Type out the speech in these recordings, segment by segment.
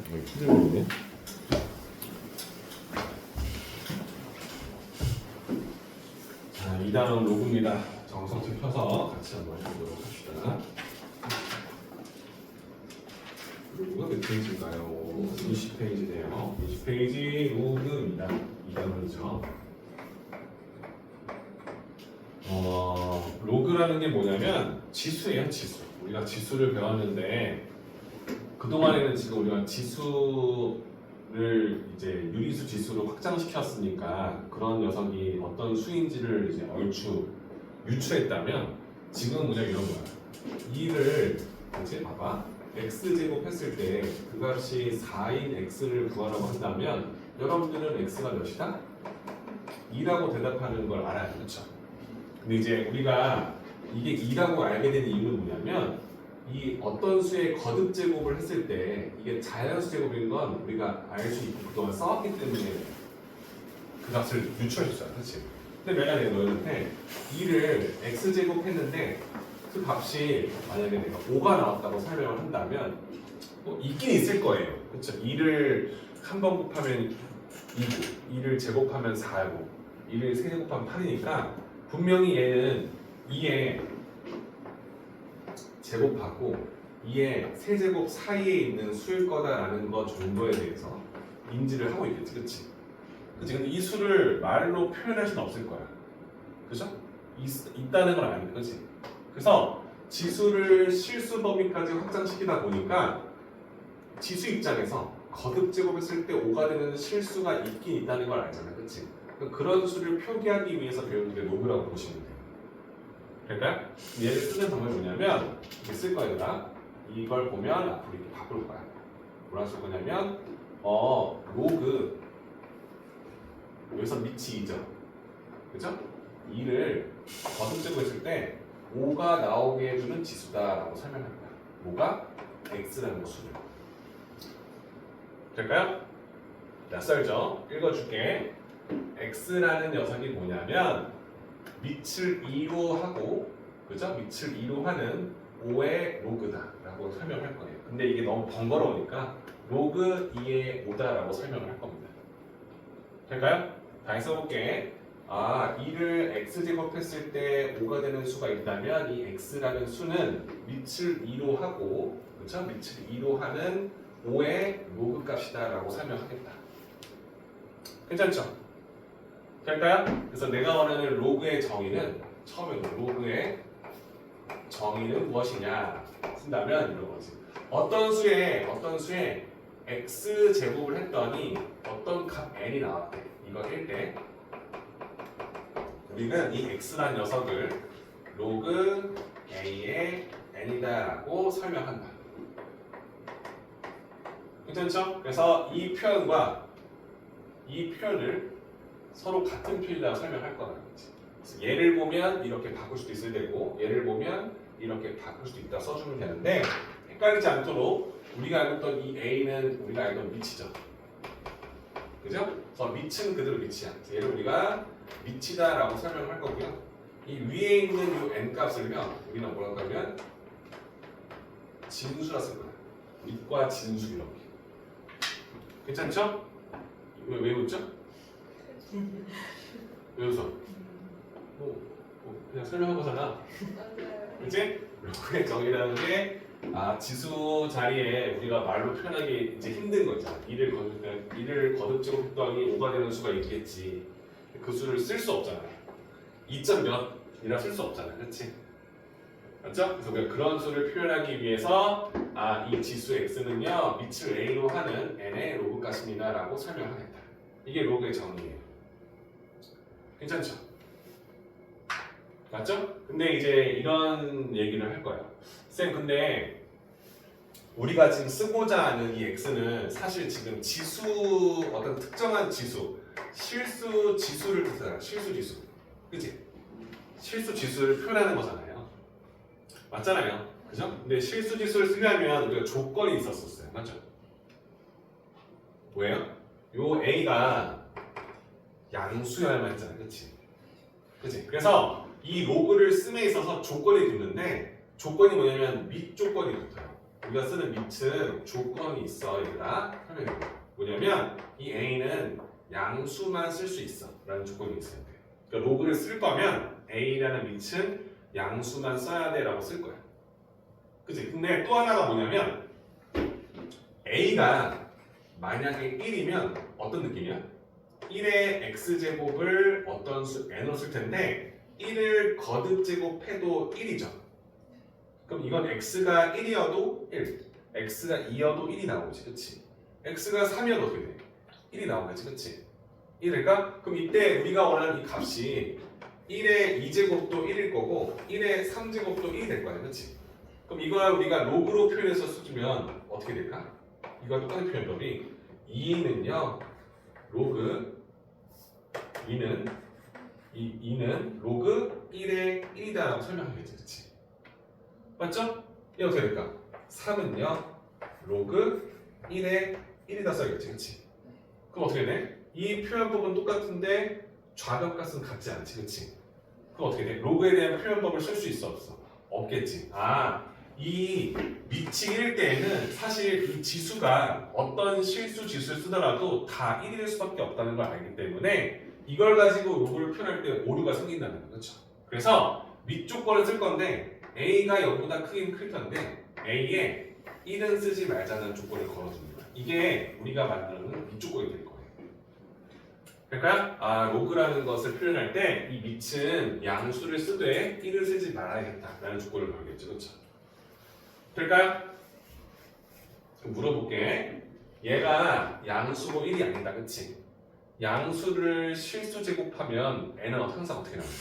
힘들겠네. 자, 2단원 로그입니다. 정성책 펴서 같이 한번 해보도록 합시다. 로그가 몇 페이지인가요? 20페이지네요. 20페이지 로그입니다. 2단원이죠. 로그라는 게 뭐냐면 지수예요, 지수. 우리가 지수를 배웠는데 그동안에는 지금 우리가 지수를 이제 유리수 지수로 확장시켰으니까 그런 녀석이 어떤 수인지를 이제 얼추 유추했다면 지금 그냥 이런 거야. 2를 이제 봐봐. x제곱 했을 때 그 값이 4인 x를 구하라고 한다면 여러분들은 x가 몇이다? 2라고 대답하는 걸 알아요. 그렇죠? 근데 이제 우리가 이게 2라고 알게 된 이유는 뭐냐면 이 어떤 수의 거듭 제곱을 했을 때 이게 자연수 제곱인 건 우리가 알 수 있고 그동안 써왔기 때문에 그 값을 유추해줬어요. 그렇지? 근데 만약에 내가 너희한테 2를 x제곱 했는데 그 값이 만약에 내가 5가 나왔다고 설명을 한다면 뭐 있긴 있을 거예요. 그렇죠? 2를 한 번 곱하면 2고 2를 제곱하면 4고 2를 세제곱하면 8이니까 분명히 얘는 2에 제곱하고 2의 세제곱 사이에 있는 수일 거다라는 것 정도에 대해서 인지를 하고 있겠지, 그치? 그치? 근데 이 수를 말로 표현할 수는 없을 거야. 그죠? 있다는 걸 아는데, 그치? 그래서 지수를 실수 범위까지 확장시키다 보니까 지수 입장에서 거듭 제곱했을 때 5가 되는 실수가 있긴 있다는 걸 알잖아, 그치? 그런 수를 표기하기 위해서 배우는 게 로그라고 보시면 돼요. 될까요? 얘를 쓰는 방법이 뭐냐면 이렇게 쓸 거야. 이걸 보면 앞으로 이렇게 바꿀 거야. 뭐라 쓸 거냐면 로그 여기서 밑이 2죠. 그죠? 2를 거듭제곱 했을 때 5가 나오게 해주는 지수다라고 설명할 거야. 뭐가? x라는 수를. 될까요? 자, 썰죠. 읽어줄게. x라는 녀석이 뭐냐면 밑을 2로 하고, 그죠? 밑을 2로 하는 5의 로그다라고 설명할 거예요. 근데 이게 너무 번거로우니까 로그 2의 5다라고 설명을 할 겁니다. 될까요? 다시 써볼게. 2를 x제곱했을 때 5가 되는 수가 있다면 이 x라는 수는 밑을 2로 하고, 그죠? 밑을 2로 하는 5의 로그 값이다라고 설명하겠다. 괜찮죠? 될까요? 그래서 내가 원하는 로그의 정의는 처음에 로그의 정의는 무엇이냐 쓴다면 이런 거지. 어떤 수에 x 제곱을 했더니 어떤 값 n이 나왔대. 이거 할 때 우리는 이 x라는 녀석을 로그 a의 n이다라고 설명한다. 괜찮죠? 그래서 이 표현과 이 표현을 서로 같은 표현이라고 설명할 거라는 거지. 그래서 얘를 보면 이렇게 바꿀 수도 있을 테고 얘를 보면 이렇게 바꿀 수도 있다 써주면 되는데 헷갈리지 않도록 우리가 알던 이 A는 우리가 알던 밑이죠. 그죠? 그래서 밑은 그대로 밑이야. 얘를 우리가 밑이다라고 설명을 할 거고요. 이 위에 있는 이 n값을요 우리는 뭐라고 하면 진수라 쓸 거야. 밑과 진수 이렇게. 괜찮죠? 왜 웃죠? 왜 웃어? 그냥 설명한 거잖아. 그치? 로그의 정의라는 게 지수 자리에 우리가 말로 표현하기 이제 힘든 거 있잖아. 2를 거듭제곱 했더니 5가 되는 수가 있겠지. 그 수를 쓸 수 없잖아. 2점 몇이라 쓸 수 없잖아. 그치? 맞죠? 그래서 우리가 그런 수를 표현하기 위해서 이 지수 x는요 밑을 a로 하는 n의 로그 값입니다 라고 설명하겠다. 이게 로그의 정의예요. 괜찮죠? 맞죠? 근데 이제 이런 얘기를 할 거예요. 쌤, 근데 우리가 지금 쓰고자 하는 이 x는 사실 지금 지수, 어떤 특정한 지수, 실수 지수를 뜻하잖아. 실수 지수. 그치? 실수 지수를 표현하는 거잖아요. 맞잖아요. 그죠? 근데 실수 지수를 쓰려면 우리가 조건이 있었어요. 맞죠? 뭐예요? 요 a가 양수여야만 했잖아. 그치? 그치? 그래서 이 로그를 씀에 있어서 조건이 붙는데 조건이 뭐냐면 밑 조건이 붙어요. 우리가 쓰는 밑은 조건이 있어 얘들아. 설명해. 뭐냐면 이 a는 양수만 쓸 수 있어 라는 조건이 있어야 돼. 그러니까 로그를 쓸 거면 a라는 밑은 양수만 써야 돼 라고 쓸 거야. 그치? 근데 또 하나가 뭐냐면 a가 만약에 1이면 어떤 느낌이야? 1의 x제곱을 어떤 수 n으로 쓸 텐데 1을 거듭 제곱해도 1이죠. 그럼 이건 x가 1이어도 1, x가 2여도 1이 나오지, 그치? x가 3이어도 어떻게 돼? 1이 나오겠지, 그치? 1일까? 그럼 이때 우리가 원하는 이 값이 1의 2제곱도 1일 거고 1의 3제곱도 1이 될 거야, 그치? 그럼 이걸 우리가 로그로 표현해서 써주면 어떻게 될까? 이거 똑같은 표현법이 2는요 로그 2는 로그 1의 1이다 라고 설명하겠지, 그치? 맞죠? 이게 어떻게 될까? 3은요 로그 1의 1이다 써야겠지, 그치? 그럼 어떻게 돼? 이 표현법은 똑같은데 좌변값은 같지 않지, 그치? 그럼 어떻게 돼? 로그에 대한 표현법을 쓸 수 있어, 없어? 없겠지. 이 밑이 1일 때에는 사실 이 지수가 어떤 실수 지수를 쓰더라도 다 1일 수밖에 없다는 걸 알기 때문에 이걸 가지고 로그를 표현할 때 오류가 생긴다는 거죠. 그렇죠? 그래서 밑 조건을 쓸 건데 a가 0보다 크긴 클 텐데 a에 1은 쓰지 말자는 조건을 걸어주는 거야. 이게 우리가 만드는 밑 조건이 될 거예요. 그러니까 로그라는 것을 표현할 때 이 밑은 양수를 쓰되 1을 쓰지 말아야겠다라는 조건을 걸겠죠, 그렇죠? 될까요? 그럼 물어볼게. 얘가 양수고 1이 아니다, 그치? 양수를 실수 제곱하면 n은 항상 어떻게 나오냐?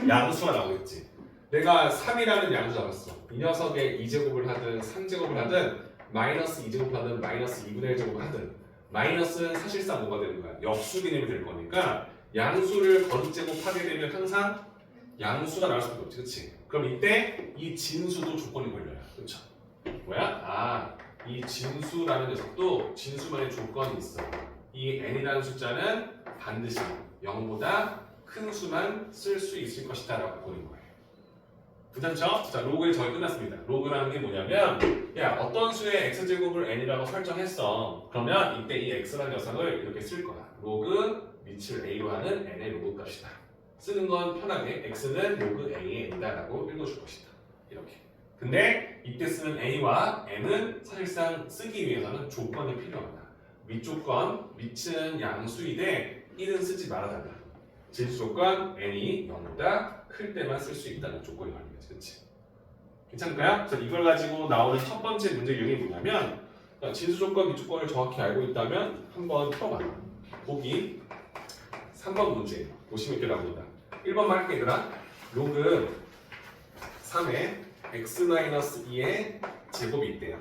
양수가 나오겠지. 내가 3이라는 양수 잡았어. 이 녀석의 2제곱을 하든 3제곱을 하든 마이너스 2제곱 하든 마이너스 2분의 1제곱을 하든 마이너스는 사실상 뭐가 되는 거야? 역수 개념이 될 거니까 양수를 거듭 제곱하게 되면 항상 양수가 나올 수밖에 없지, 그치? 그럼 이때 이 진수도 조건이 걸려요. 그렇죠? 뭐야? 이 진수라는 녀석도 진수만의 조건이 있어. 이 n이라는 숫자는 반드시 0보다 큰 수만 쓸 수 있을 것이다 라고 보는 거예요. 괜찮죠? 자, 로그의 정의 끝났습니다. 로그라는 게 뭐냐면 어떤 수의 x제곱을 n이라고 설정했어. 그러면 이때 이 x라는 녀석을 이렇게 쓸 거야. 로그 밑을 a로 하는 n의 로그 값이다. 쓰는 건 편하게 x는 로그 a의 n이다 라고 읽어줄 것이다. 이렇게. 근데 이때 쓰는 a와 n은 사실상 쓰기 위해서는 조건이 필요하다. 밑조건, 밑은 양수이되 1은 쓰지 말아달라. 진수 조건, n이 0보다 클 때만 쓸 수 있다는 조건이 걸리겠지, 그치? 괜찮을까요? 그래서 이걸 가지고 나오는 첫 번째 문제 유형이 뭐냐면 진수 조건, 밑 조건을 정확히 알고 있다면 한번 풀어봐. 보기 3번 문제 보시면 이렇게 나옵니다. 1번만 할게 얘들아. 로그 3의 x-2의 제곱이 있대요.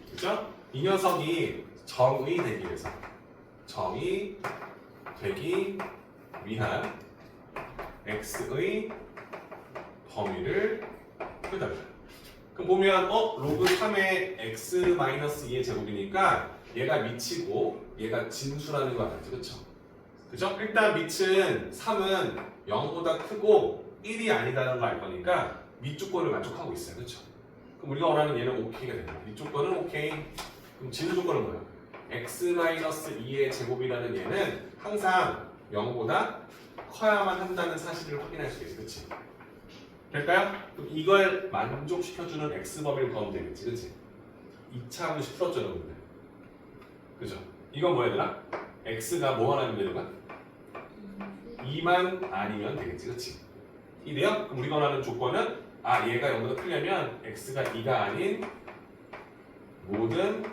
그죠? 이 녀석이 정의 되기 위해서 정의 되기 위한 x의 범위를 표달라. 그럼 보면 로그 3의 x-2의 제곱이니까 얘가 밑이고 얘가 진수라는 거 알았죠? 그쵸? 그죠? 일단 밑은 3은 0보다 크고 1이 아니다라는 걸 알 거니까 밑 조건을 만족하고 있어요. 그쵸? 그럼 우리가 원하는 얘는 오케이가 됩니다. 밑 조건은 오케이. 그럼 진수 조건은 뭐야? x-2의 제곱이라는 얘는 항상 0보다 커야만 한다는 사실을 확인할 수 있어, 그치? 될까요? 그럼 이걸 만족시켜주는 x범위를 구하면 되겠지, 그치? 2차 함수식 풀었죠, 여러분들? 그죠? 이건 뭐야, 얘들아? x가 뭐 하나면 되는 거야? 2만 아니면 되겠지, 그치? 이래요? 그럼 우리가 원하는 조건은 얘가 0보다 크려면 x가 2가 아닌 모든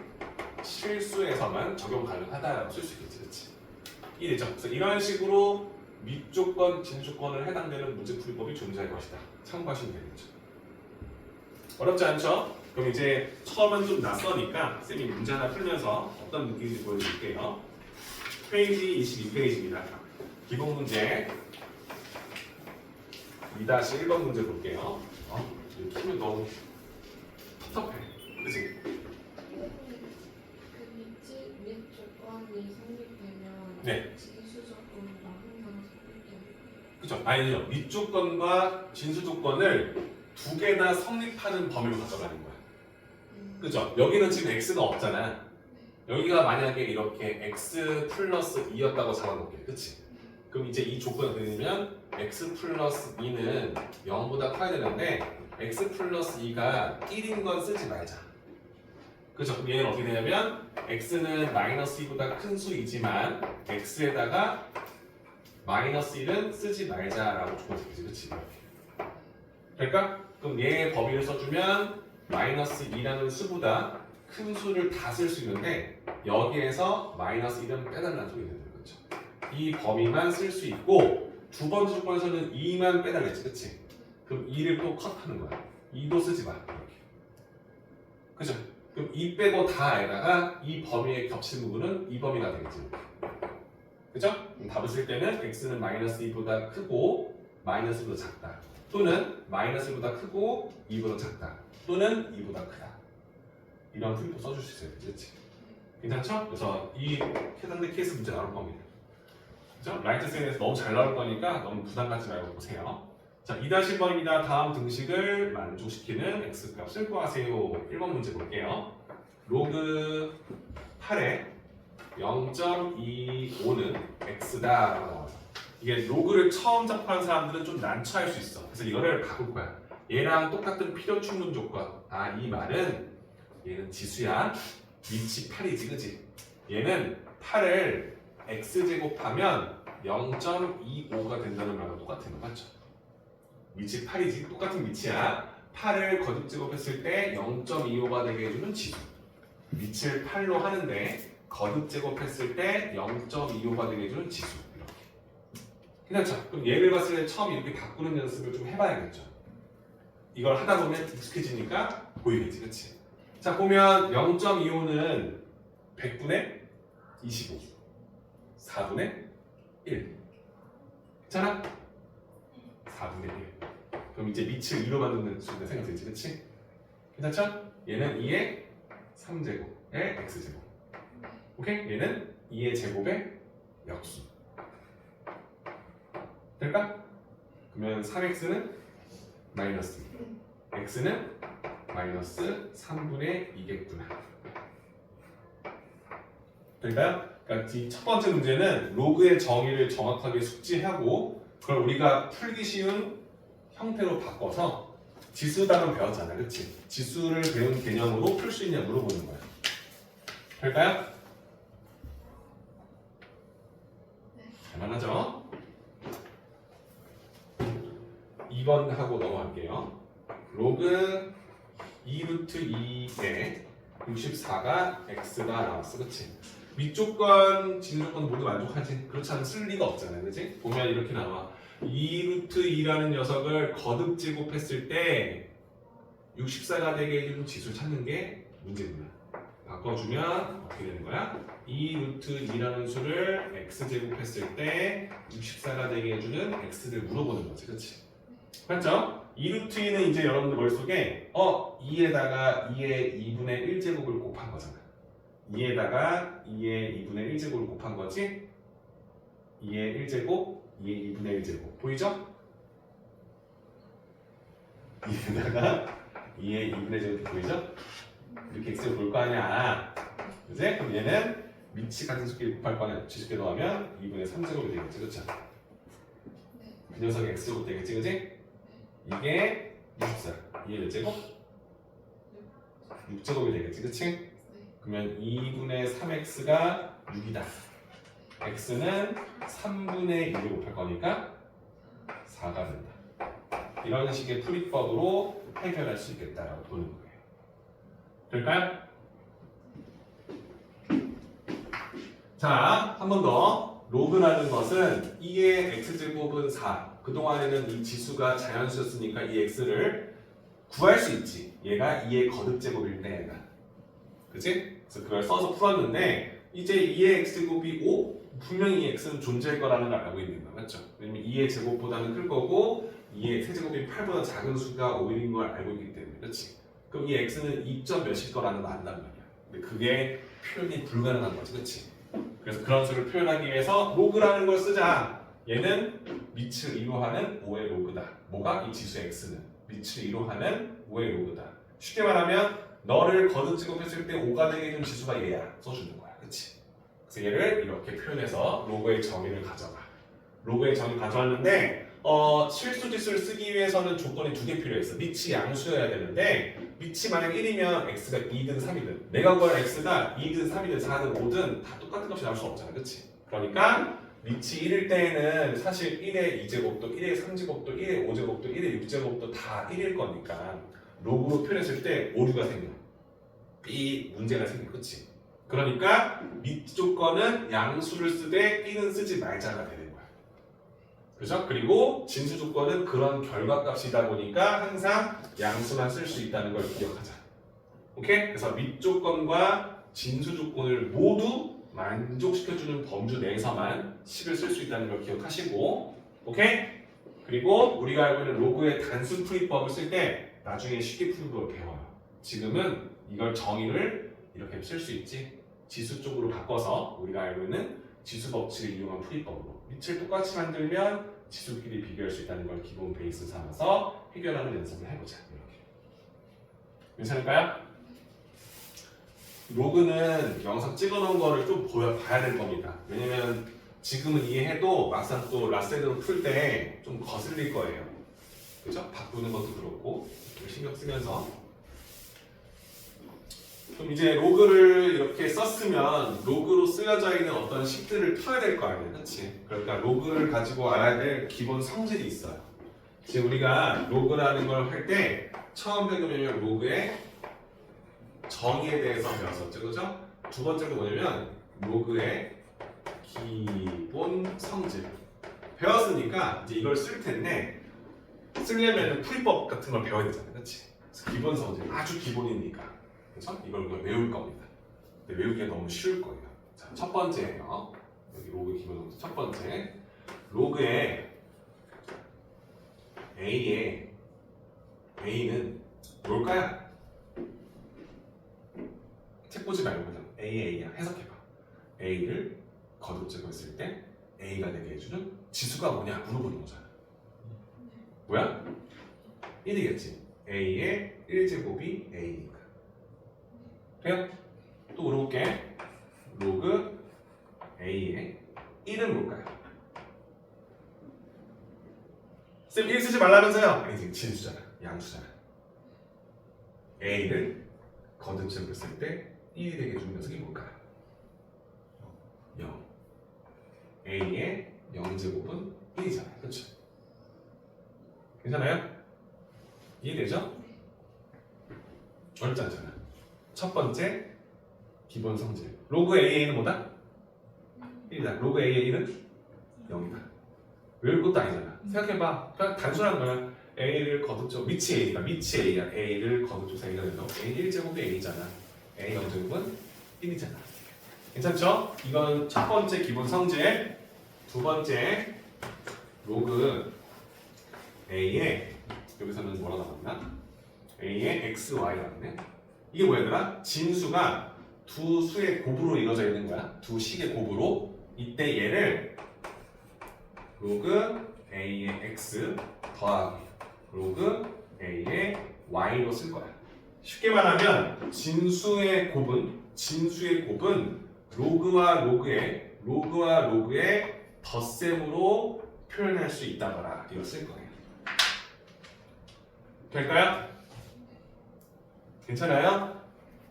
실수에서만 적용 가능하다라고 쓸 수 있겠지, 그치? 이래죠? 그래서 이런 식으로 밑조건, 진조건을 해당되는 문제풀이법이 존재할 것이다. 참고하시면 되겠죠. 어렵지 않죠? 그럼 이제 처음은 좀 낯서니까 쌤이 문제 하나 풀면서 어떤 느낌인지 보여드릴게요. 페이지 22페이지입니다. 기본 문제 2-1번 문제 볼게요. 이거 키면 너무 텁텁해. 그치? 밑 조건이 성립되면 네. 진수 조건과 항상 성립되는. 그죠? 아니요. 밑조건과 진수조건을 두 개 다 성립하는 범위로 가져가는 거야. 그죠? 여기는 지금 x가 없잖아. 여기가 만약에 이렇게 x 플러스 2였다고 잡아놓을게. 그치? 그럼 이제 이 조건을 그리면 x 플러스 2는 0보다 커야 되는데 x 플러스 2가 1인 건 쓰지 말자. 그죠? 그럼 얘는 어떻게 되냐면 x는 마이너스 2보다 큰 수이지만 x에다가 마이너스 1은 쓰지 말자라고 조건 잡히지. 그치? 이렇게. 될까? 그럼 얘의 범위를 써주면 마이너스 2라는 수보다 큰 수를 다 쓸 수 있는데 여기에서 마이너스 1은 빼달라는 소리 되는 거죠. 이 범위만 쓸 수 있고 두 번째 조건에서는 2만 빼달랬지, 그치? 그럼 2를 또 컷하는 거야. 2도 쓰지 마. 이렇게. 그죠? 그럼 2 빼고 다에다가 이 범위에 겹친 부분은 이 범위가 되겠지. 이렇게. 그죠? 그럼 답을 쓸 때는 x는 마이너스 2보다 크고 마이너스 2보다 작다. 또는 마이너스 1보다 크고 2보다 작다. 또는 2보다 크다. 이런 풀이도 써줄 수 있어요. 그렇지? 괜찮죠? 그래서 이 해당된 케이스 문제 나올 겁니다. 그죠? 라이트 셀에서 너무 잘 나올 거니까 너무 부담 갖지 말고 보세요. 자, 2-1번입니다. 다음 등식을 만족시키는 x값을 구하세요. 1번 문제 볼게요. 로그 8에 0.25는 x다 라고 나와요. 이게 로그를 처음 접하는 사람들은 좀 난처할 수 있어. 그래서 이거를 바꿀 거야. 얘랑 똑같은 필요 충분 조건. 아, 이 말은 얘는 지수야. 밑이 8이지, 그지? 얘는 8을 x제곱하면 0.25가 된다는 말과 똑같은 거 맞죠? 밑이 8이지, 똑같은 밑이야. 8을 거듭제곱했을 때 0.25가 되게 해주는 지수. 밑을 8로 하는데 거듭제곱했을 때 0.25가 되게 해주는 지수. 이렇게. 괜찮죠? 그럼 얘를 봤을 때 처음 이렇게 바꾸는 연습을 좀 해봐야겠죠? 이걸 하다 보면 익숙해지니까 보이겠지, 그치? 자, 보면 0.25는 100분의 25, 4분의 1. 괜찮아? 4분의 1. 그럼 이제 밑을 2로 만드는 수가 생각되지, 그치? 괜찮죠? 얘는 2의 3제곱의 x제곱. 오케이? 얘는 2의 제곱의 역수. 될까? 그러면 3x는 마이너스 2, x는 마이너스 3분의 2겠구나. 될까요? 그러니까 이 첫 번째 문제는 로그의 정의를 정확하게 숙지하고 그걸 우리가 풀기 쉬운 형태로 바꿔서 지수단은 배웠잖아, 그렇지? 지수를 배운 개념으로 풀 수 있냐 물어보는 거야. 될까요? 잘만하죠? 2번 하고 넘어갈게요. 로그 2루트 2에 64가 x가 나왔어, 그치? 밑조건, 진조건 모두 만족하지? 그렇지 않으면 쓸 리가 없잖아, 그치? 보면 이렇게 나와. 2루트 2라는 녀석을 거듭 제곱했을 때 64가 되게 해주는 지수 찾는 게 문제구나. 바꿔주면 어떻게 되는 거야? 2루트 2라는 수를 x제곱했을 때 64가 되게 해주는 x를 물어보는 거지, 그치? 맞죠? 2루트 2는 이제 여러분들 머릿속에 2에다가 2의 2분의 1제곱을 곱한 거잖아. 2에다가 2의 2분의 1제곱을 곱한 거지? 2의 1제곱, 2의 2분의 1제곱. 보이죠? 2에다가 2의 2분의 1제곱 보이죠? 이렇게 x를 볼 거 아니야. 그지? 그럼 얘는 밑이 같은 수끼리 곱할 거 아니야. 지수끼리 더하면 2분의 3제곱이 되겠지, 그렇죠? 그 녀석이 x제곱 되겠지, 그지? 이게 64. 2의 몇 제곱? 6제곱이 되겠지, 그치? 그러면 2분의 3x가 6이다. x는 3분의 1을 곱할 거니까 4가 된다. 이런 식의 풀이법으로 해결할 수 있겠다라고 보는 거예요. 될까요? 자, 한 번 더. 로그라는 것은 2의 x제곱은 4. 그동안에는 이 지수가 자연수였으니까 이 x를 구할 수 있지. 얘가 2의 거듭제곱일 때 얘가. 그치? 그래서 그걸 써서 풀었는데 이제 2의 x제곱이 5? 분명히 이 x는 존재할 거라는 걸 알고 있는 거 맞죠? 왜냐면 2의 제곱보다는 클 거고 2의 세제곱이 8보다 작은 수가 5일인 걸 알고 있기 때문에 그렇지? 그럼 이 x는 2점 몇일 거라는 걸 안단 말이야. 근데 그게 표현이 불가능한 거지, 그렇지? 그래서 그런 수를 표현하기 위해서 로그라는 걸 쓰자. 얘는 밑을 2로 하는 5의 로그다. 뭐가? 이 지수 x는 밑을 2로 하는 5의 로그다. 쉽게 말하면 너를 거듭지고 했을 때 5가 되게 해준 지수가 얘야. 써주는 거야. 그치? 그래서 얘를 이렇게 표현해서 로그의 정의를 가져가. 로그의 정의 가져왔는데 실수 지수를 쓰기 위해서는 조건이 2개 필요했어. 밑이 양수여야 되는데 밑이 만약 1이면 x가 2든 3이든 내가 구할 x가 2든 3이든 4든 5든 다 똑같은 값이 나올 수 없잖아. 그치? 그러니까 밑이 1일 때에는 사실 1의 2제곱도 1의 3제곱도 1의 5제곱도 1의 6제곱도 다 1일 거니까 로그로 표현했을 때 오류가 생겨. 이 문제가 생겨. 그치? 그러니까 밑 조건은 양수를 쓰되 1은 쓰지 말자가 되는 거야. 그죠? 그리고 진수 조건은 그런 결과값이다 보니까 항상 양수만 쓸 수 있다는 걸 기억하자. 오케이? 그래서 밑 조건과 진수 조건을 모두 만족시켜주는 범주 내에서만 식을 쓸 수 있다는 걸 기억하시고, 오케이? 그리고 우리가 알고 있는 로그의 단수 풀이법을 쓸 때 나중에 쉽게 푸는 걸 배워요. 지금은 이걸 정의를 이렇게 쓸 수 있지. 지수 쪽으로 바꿔서 우리가 알고 있는 지수 법칙을 이용한 풀이법으로 밑을 똑같이 만들면 지수끼리 비교할 수 있다는 걸 기본 베이스 삼아서 해결하는 연습을 해보자. 이렇게. 괜찮을까요? 로그는 영상 찍어놓은 거를 좀 봐야 될 겁니다. 왜냐면 지금은 이해해도 막상 또 라센으로 풀 때 좀 거슬릴 거예요. 그죠? 바꾸는 것도 그렇고 신경 쓰면서 그럼 이제 로그를 이렇게 썼으면 로그로 쓰여져 있는 어떤 식들을 펴야 될 거 아니에요. 그렇지? 그러니까 로그를 가지고 알아야 될 기본 성질이 있어요. 지금 우리가 로그라는 걸 할 때 처음 배우면 로그의 정의에 대해서 배웠었죠. 그죠? 두 번째가 뭐냐면 로그의 기본 성질 배웠으니까 이제 이걸 쓸 텐데 쓰려면 풀이법 같은 걸 배워야 되잖아요. 그렇지? 그래서 기본 성질 아주 기본이니까 그래서 이걸 우리가 외울 겁니다. 근데 외우기가 너무 쉬울 거예요. 자, 첫 번째예요. 여기 로그 기본 성질 첫 번째 로그의 A는 뭘까요? 책 보지 말고 그냥 A야 해석해봐. A를 거듭제거 했을 때 A가 되게 해주는 지수가 뭐냐 물어보는 거잖아. 뭐야? 1이겠지. A의 1제곱이 A니까. 그래요? 또 물어볼게. 로그 A의 1은 뭘까요? 쌤 1 쓰지 말라면서요? 아니 지금 진수잖아. 양수잖아. A를 거듭제거 했을 때 1이 되게 해주는 녀석이 뭘까요? 0. A의 0제곱은 1이잖아요. 그렇죠? 괜찮아요? 이해되죠? 어렵지 않잖아. 첫 번째 기본 성질. 로그 A는 뭐다? 1이다. 로그 A의 1은 0이다. 외울 것도 아니잖아. 생각해봐. 그냥 단순한 거야. A를 거듭줘. 밑이 A니까 밑이 A야. A를 거듭줘서 A가 된다고. A 1제곱이 A잖아. A 0제곱은 1이잖아. 괜찮죠? 이건 첫 번째 기본 성질. 두 번째 로그 A의 여기서는 뭐라 나왔나? A의 x, y 나왔네. 이게 뭐야 얘들아? 진수가 두 수의 곱으로 이루어져 있는 거야. 두 식의 곱으로. 이때 얘를 로그 A의 x 더하기 로그 A의 y로 쓸 거야. 쉽게 말하면 진수의 곱은 로그와 로그의 덧셈으로 표현할 수 있다거나 이걸 쓸 거예요. 될까요? 괜찮아요?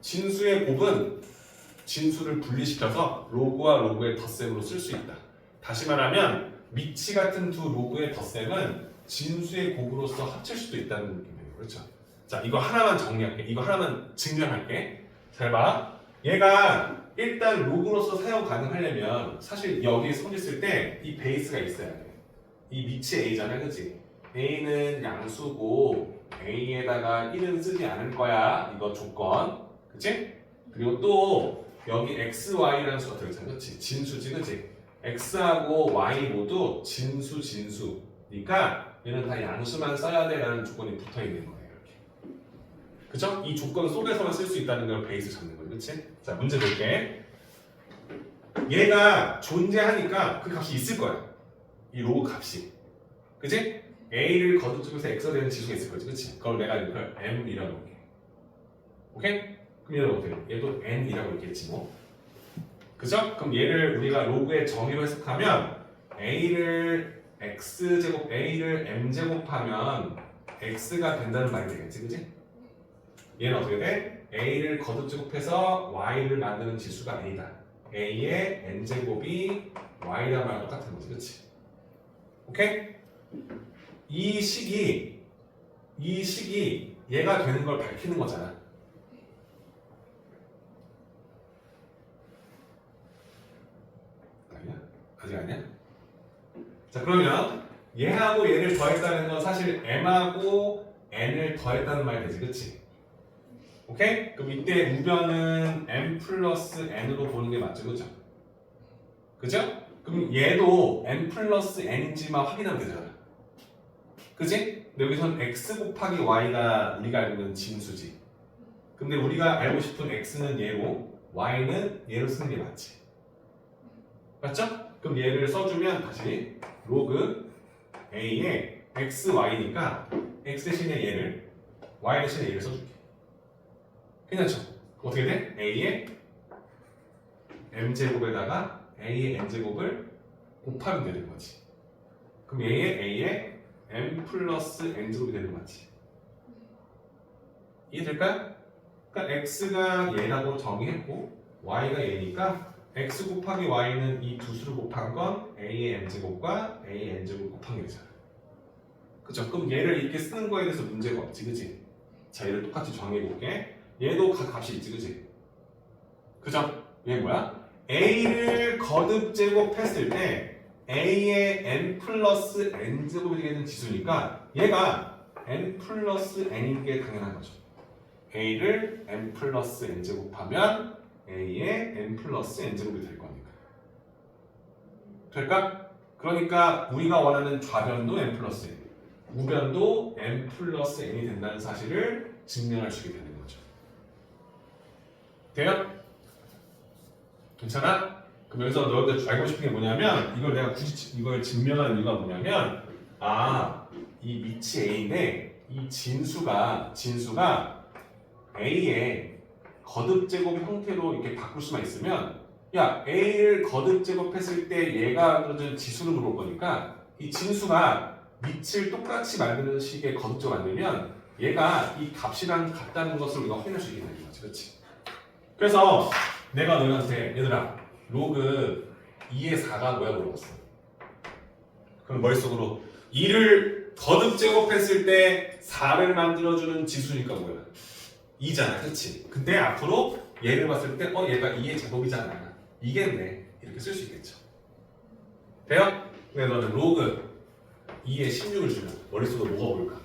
진수의 곱은 진수를 분리시켜서 로그와 로그의 덧셈으로 쓸 수 있다. 다시 말하면 미치 같은 두 로그의 덧셈은 진수의 곱으로서 합칠 수도 있다는 느낌이에요. 그렇죠? 자, 이거 하나만 정리할게. 이거 하나만 증명할게. 잘 봐. 얘가 일단 로그로서 사용 가능하려면 사실 여기 성질 쓸 때 이 베이스가 있어야 돼. 이 밑이 A잖아, 그치? A는 양수고 A에다가 1은 쓰지 않을 거야. 이거 조건. 그치? 그리고 또 여기 X, Y라는 수가 들어있잖아. 그치? 진수지, 그치? X하고 Y 모두 진수니까 얘는 다 양수만 써야 돼라는 조건이 붙어 있는 거예요. 이렇게. 그죠? 이 조건 속에서만 쓸 수 있다는 걸 베이스 잡는 거예요. 그치? 자, 문제 볼게. 얘가 존재하니까 그 값이 있을 거야. 이 로그 값이. 그치? A를 거듭주면서 X가 되는 지수가 있을 거지. 그치? 그걸 내가 이걸 M이라고 볼게. 오케이? 그럼 얘는 어떻게 돼? 얘도 n이라고 있겠지 뭐. 그죠? 그럼 얘를 우리가 로그의 정의로 해석하면 a를 x제곱 a를 m제곱하면 x가 된다는 말이 되겠지, 그지? 얘는 어떻게 돼? a를 거듭제곱해서 y를 만드는 지수가 n이다. a의 n제곱이 y랑 말랑 똑같은 거지, 그치? 오케이? 이 식이 얘가 되는 걸 밝히는 거잖아. 아니야? 아직 아니야? 자, 그러면 얘하고 얘를 더했다는 건 사실 m하고 n을 더했다는 말이 되지, 그치? 오케이? 그럼 이때 우변은 m 플러스 n으로 보는 게 맞죠, 그죠? 그죠? 그럼 얘도 m 플러스 n인지만 확인하면 되잖아. 그지? 근데 여기선 x 곱하기 y가 우리가 알고 있는 진수지. 근데 우리가 알고 싶은 x는 얘로 y는 얘로 쓰는 게 맞지. 맞죠? 그럼 얘를 써주면 다시 로그 a의 xy니까 x 대신에 얘를 y 대신에 얘를 써줄게. 괜찮죠? 어떻게 돼? a의 m제곱에다가 a의 n제곱을 곱하면 되는 거지. 그럼 a의 m 플러스 n제곱이 되는 거지. 이해될까요? 그러니까 x가 얘라고 정의했고 y가 얘니까 x 곱하기 y는 이 두 수를 곱한 건 a의 m제곱과 a의 n제곱 곱한 게 되잖아. 그죠? 그럼 얘를 이렇게 쓰는 거에 대해서 문제가 없지, 그지? 자, 얘를 똑같이 정해볼게. 얘도 각 값이 있지, 그지? 그죠? 얘 뭐야? a를 거듭 제곱했을 때 a의 n 플러스 n 제곱이 되는 지수니까 얘가 n 플러스 n인 게 당연한 거죠. a를 n 플러스 n 제곱하면 a의 n 플러스 n 제곱이 될 거니까. 될까? 그러니까 우리가 원하는 좌변도 n 플러스 n, 우변도 n 플러스 n이 된다는 사실을 증명할 수 있게 되는 거죠. 돼요? 괜찮아? 그럼 여기서 너희들 알고 싶은 게 뭐냐면 이걸 내가 굳이 이걸 증명하는 이유가 뭐냐면 이 밑이 a인데 이 진수가 a의 거듭 제곱 형태로 이렇게 바꿀 수만 있으면 야 a를 거듭 제곱했을 때 얘가 그려진 지수를 물어볼 거니까 이 진수가 밑을 똑같이 만드는 식의 거듭 제곱 만들면 얘가 이 값이랑 같다는 것을 우리가 확인할 수 있게 되는 거지, 그렇지? 그래서 내가 너희한테 얘들아 로그 2의 4가 뭐야 물어봤어. 그럼 머릿속으로 2를 거듭 제곱했을 때 4를 만들어주는 지수니까 뭐야? 2잖아, 그치? 근데 앞으로 얘를 봤을 때 얘가 2의 제곱이잖아. 이겠네. 이렇게 쓸 수 있겠죠. 돼요? 근데 너는 로그 2의 16을 주면 머릿속으로 뭐가 보일까?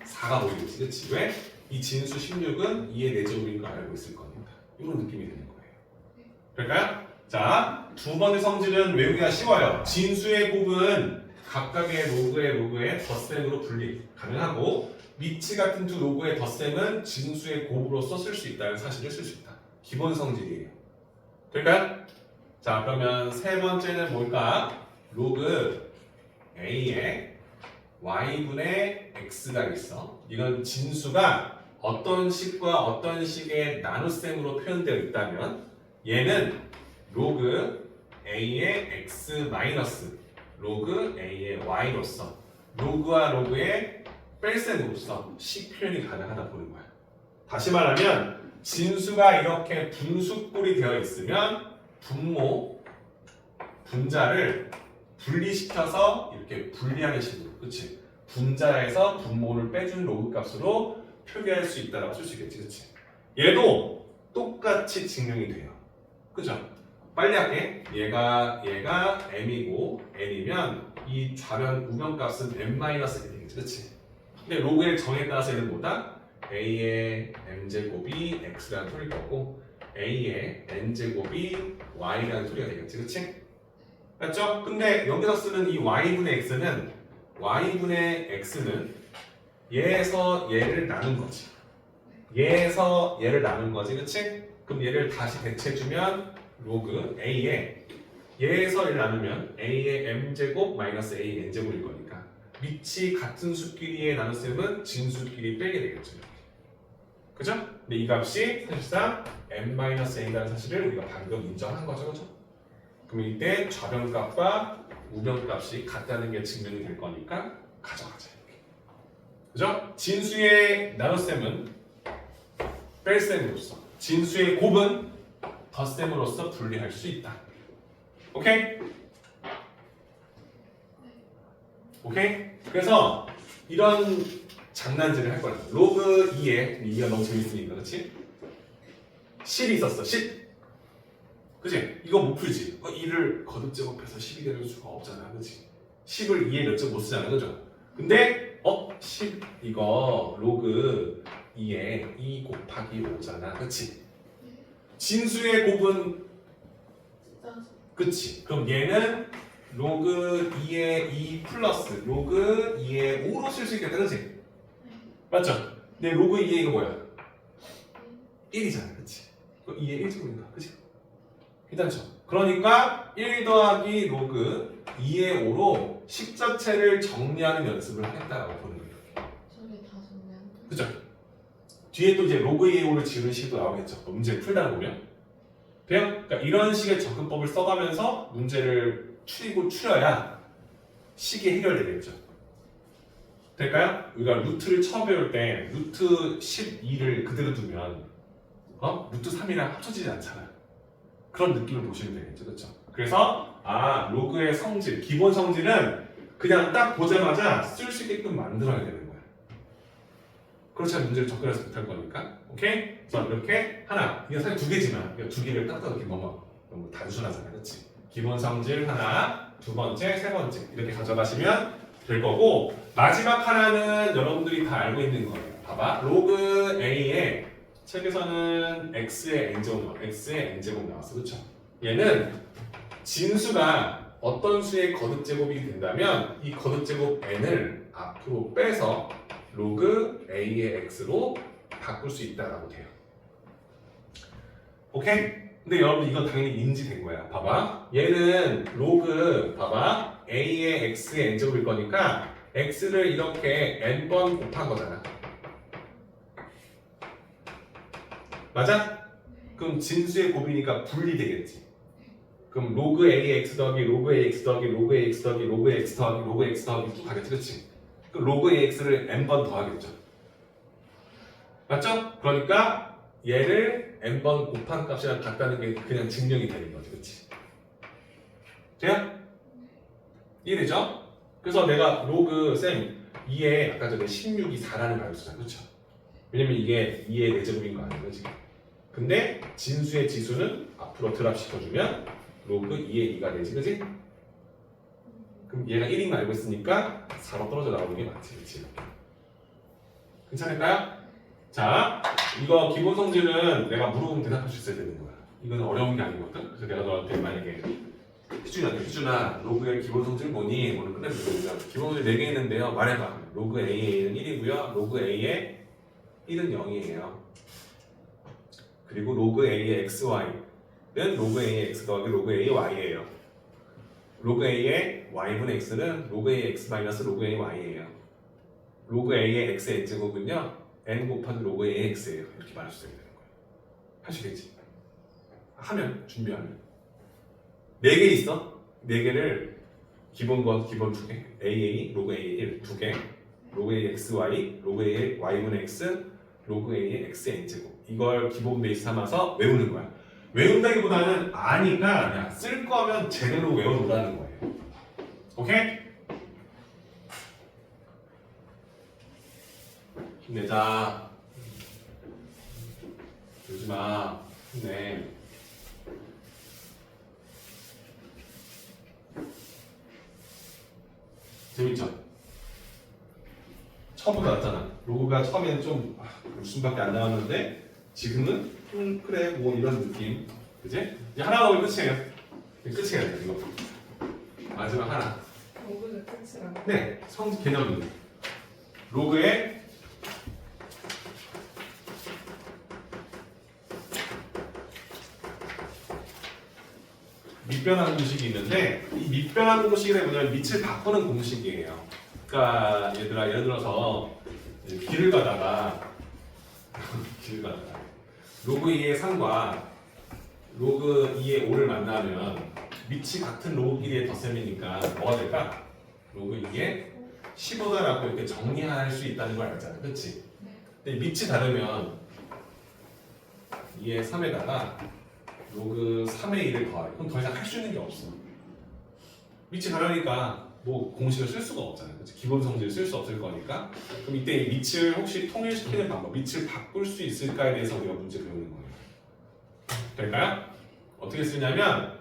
4가 보이겠지, 그치? 왜? 이 진수 16은 2의 4제곱인 거 알고 있을 거니까. 이런 느낌이 드는 거예요. 그럴까요? 자, 두 번의 성질은 외우기가 쉬워요. 진수의 곱은 각각의 로그의 덧셈으로 분리 가능하고 밑이 같은 두 로그의 덧셈은 진수의 곱으로써 쓸 수 있다는 사실을 쓸 수 있다. 기본 성질이에요. 될까요? 자, 그러면 세 번째는 뭘까? 로그 a에 y분의 x가 있어. 이건 진수가 어떤 식과 어떤 식의 나눗셈으로 표현되어 있다면 얘는 로그 a의 x 마이너스 로그 a의 y로서 로그와 로그의 뺄셈으로써 식 표현이 가능하다 보는 거야. 다시 말하면 진수가 이렇게 분수꼴이 되어 있으면 분자를 분리시켜서 이렇게 분리하는 식으로, 그치? 분자에서 분모를 빼준 로그 값으로 표기할 수 있다라고 쓸 수 있겠지, 그치? 얘도 똑같이 증명이 돼요. 그죠? 빨리 할게. 얘가 m이고 n이면 이 좌변 우변 값은 n-n이겠지, 그치? 근데 로그의 정에 따라서 얘는 뭐다? a의 m제곱이 x라는 소리일 거고 a의 n제곱이 y라는 소리가 되겠지, 그치? 맞죠? 근데 여기서 쓰는 이 y분의 x는 얘에서 얘를 나눈 거지. 얘에서 얘를 나눈 거지, 그치? 그럼 얘를 다시 대체해주면 로그 a에 얘에서 얘를 나누면 a의 m제곱 마이너스 a n제곱일 거니까 밑이 같은 수끼리의 나눗셈은 진수끼리 빼게 되겠죠. 그죠? 근데 이 값이 사실상 n-a라는 사실을 우리가 방금 인정한 거죠, 그죠? 그럼 이때 좌변값과 우변값이 같다는 게 증명이 될 거니까 가져가자. 이렇게. 그죠? 진수의 나눗셈은 뺄셈으로써, 진수의 곱은 덧셈으로써 분리할 수 있다. 오케이? 오케이? 그래서 이런 장난질을 할 거야. 로그 2에 2가 너무 재밌으니까, 그렇지? 실이 있었어, 실. 그치? 이거 못 풀지. 2를 거듭 제곱해서 10이 되는 수가 없잖아, 그치? 10을 2에 몇 점 못 쓰잖아, 그죠? 근데 10 이거 로그 2에 2 곱하기 5잖아, 그치? 진수의 곱은 짜서 그치? 그럼 얘는 로그 2의 2 플러스 로그 2의 5로 쓸 수 있겠다, 그치? 맞죠? 근데 로그 2의 이거 뭐야? 1이잖아, 그치? 2의 1제곱인가, 그치? 괜찮죠? 그러니까 1 더하기 로그 2의 5로 식 자체를 정리하는 연습을 하겠다라고 보는 거예요. 저게 다 정리한 거. 그죠? 뒤에 또 이제 로그 2의 5를 지우는 식도 나오겠죠. 문제 풀다 보면. 돼요? 그러니까 이런 식의 접근법을 써가면서 문제를 추려야 식이 해결되겠죠. 될까요? 우리가 루트를 처음 배울 때 루트 12를 그대로 두면 루트 3이랑 합쳐지지 않잖아요. 그런 느낌을 보시면 되겠죠. 그렇죠? 그래서 로그의 성질, 기본 성질은 그냥 딱 보자마자 쓸 수 있게끔 만들어야 되는 거야. 그렇지 않으면 문제를 접근해서 못할 거니까. 오케이? 그래서 이렇게 하나, 이게 사실 두 개지만 두 개를 딱딱 이렇게 너무 단순하잖아요. 그렇지? 기본 성질 하나, 두 번째, 세 번째 이렇게 가져가시면 될 거고, 마지막 하나는 여러분들이 다 알고 있는 거예요. 봐봐. 로그 A에 책에서는 x의 n제곱 나왔어. 그렇죠? 얘는 진수가 어떤 수의 거듭제곱이 된다면 이 거듭제곱 n을 앞으로 빼서 로그 a의 x로 바꿀 수 있다라고 돼요. 오케이? 근데 여러분 이건 당연히 인지된 거야. 봐봐. 얘는 로그 봐봐. a의 x의 n제곱일 거니까 x를 이렇게 n번 곱한 거잖아. 맞아? 그럼 진수의 곱이니까 분리되겠지. 그럼 로그 a의 x 더하기 로그 a의 x 더하기 로그 a의 x 더하기 로그 a의 x 더하기 로그 a의 x 더하기 쭉 가겠지, 그렇지? 그럼 로그 ax를 n번 더하겠죠. 맞죠? 그러니까 얘를 n번 곱한 값이랑 같다는 게 그냥 증명이 되는 거지, 그렇지? 돼요? 이해되죠? 그래서 내가 로그 쌤 2에 아까 전에 16이 4라는 걸 알았잖아, 그렇죠? 왜냐면 이게 2의 4제곱인 거 아니에요, 지금? 근데 진수의 지수는 앞으로 드랍 시켜주면 로그 2의 2가 되지, 그지? 그럼 얘가 1인 거 알고 있으니까 4로 떨어져 나오는 게 맞지, 그치? 괜찮을까요? 자, 이거 기본 성질은 내가 물어보면 대답할 수 있어야 되는 거야. 이건 어려운 게 아니거든? 그래서 내가 너한테 만약에 희준아, 로그의 기본 성질 뭐니? 오늘 끝내면 되거든. 기본 성질 4개 있는데요. 말해봐. 로그 A의 1이고요. 로그 A의 1은 0이에요. 그리고 로그 A의 XY는 로그 A의 X 더하기 로그 A의 Y예요. 로그 A의 Y분의 X는 로그 A의 X 마이너스 로그 A의 Y예요. 로그 A의 X의 N제곱은요 N 곱하기 로그 A의 X예요. 이렇게 말할 수 있어야 되는 거예요. 할 수 있겠지? 하면, 준비하면 4개 있어. 4개를 기본 2개 AA, 로그 AA 1, 2개 로그 A의 XY, 로그 A의 Y분의 X, 로그 A의 X의 N제곱 이걸 기본 베이스 삼아서 외우는 거야. 외운다기보다는 아니까 그냥 쓸 거면 제대로 외워놓으라는 거예요. 오케이? 힘내자. 조지마. 힘내. 재밌죠? 처음보다 낫잖아. 로그가 처음에는 좀 웃음밖에 안 나왔는데 지금은 그래 뭐 이런 느낌. 그지? 이제 하나 나오면 끝이에요. 끝이에요 이거. 마지막 하나. 로그가 끝이라고? 네, 성질 개념입니다. 로그에 밑변환 공식이 있는데 이 밑변환 공식이 뭐냐면 밑을 바꾸는 공식이에요. 그러니까 얘들아 예를 들어서 길을 가다가 비교가 나타나요. 로그 2의 3과 로그 2의 5를 만나면 밑이 같은 로그끼리의 덧셈이니까 뭐가 될까? 로그 2의 15다라고 이렇게 정리할 수 있다는 걸 알잖아. 그치? 근데 밑이 다르면 2의 3에다가 로그 3의 1을 더해. 그럼 더 이상 할 수 있는 게 없어. 밑이 다르니까 뭐 공식을 쓸 수가 없잖아. 그치? 기본 성질을 쓸 수 없을 거니까. 그럼 이때 이 밑을 혹시 통일시키는 방법, 밑을 바꿀 수 있을까에 대해서 우리가 문제 배우는 거예요. 될까요? 어떻게 쓰냐면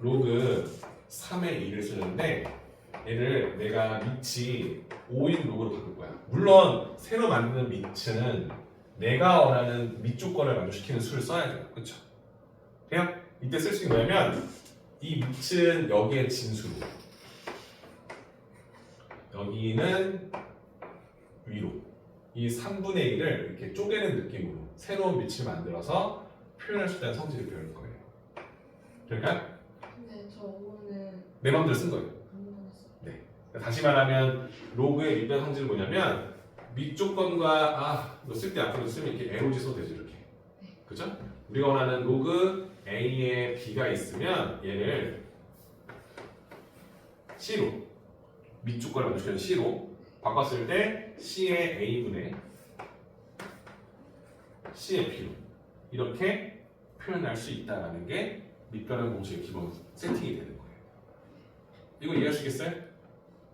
로그 3의 2를 쓰는데 얘를 내가 밑이 5인 로그로 바꿀 거야. 물론 새로 만드는 밑은 내가 원하는 밑 조건을 만족시키는 수를 써야 돼요. 그렇죠? 그냥 이때 쓸 수 있는 거냐면 이 밑은 여기에 진수로 여기는 위로 이 3분의 1을 이렇게 쪼개는 느낌으로 새로운 밑을 만들어서 표현할 수 있다는 성질을 배울 거예요. 그러니까 근데 저 5는 내 마음대로 쓴 거예요. 안 나왔어요. 다시 말하면 로그의 밑변 성질은 뭐냐면 밑 조건과 너 쓸 때 앞으로 쓰면 이렇게 에로지 써도 되죠. 이렇게. 그죠? 우리가 원하는 로그 A에 B가 있으면 얘를 C로 밑 조건을 만족시키는 C로 바꿨을 때 C의 A분의 C의 B로 이렇게 표현할 수 있다는 게 밑변환 공식의 기본 세팅이 되는 거예요. 이거 이해하시겠어요?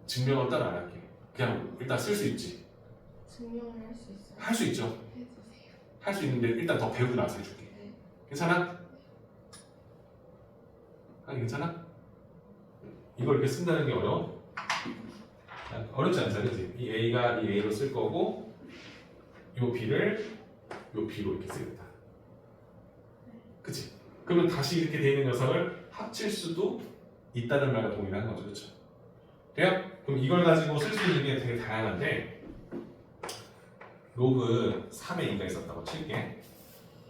증명은 따로 안 할게. 그냥 일단 쓸 수 있지. 증명을 할 수 있어요. 할 수 있죠. 해주세요. 할 수 있는데 일단 더 배우고 나서 해줄게. 네. 괜찮아? 괜찮아? 이걸 이렇게 쓴다는 게 어려워? 어렵지 않잖아, 그치? 이 A가 이 A로 쓸 거고 요 B를 요 B로 이렇게 쓰겠다. 그치? 그러면 다시 이렇게 돼 있는 녀석을 합칠 수도 있다는 말과 동일한 거죠, 그렇죠? 돼요? 그럼 이걸 가지고 쓸 수 있는 게 되게 다양한데 로그 3의 2가 있었다고 칠게.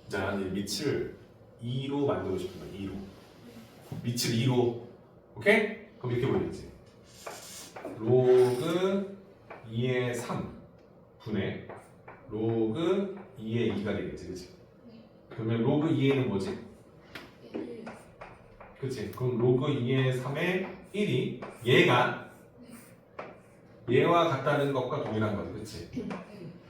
자, 이 밑을 2로 만들고 싶은 거야. 2로. 밑을 2로. 오케이? 그럼 이렇게 보이겠지. 로그 2의 3 분의 로그 2의 2가 되겠지. 그치? 그러면 로그 2의는 뭐지? 1. 그치? 그럼 로그 2의 3의 1이 얘와 같다는 것과 동일한 거지. 그치?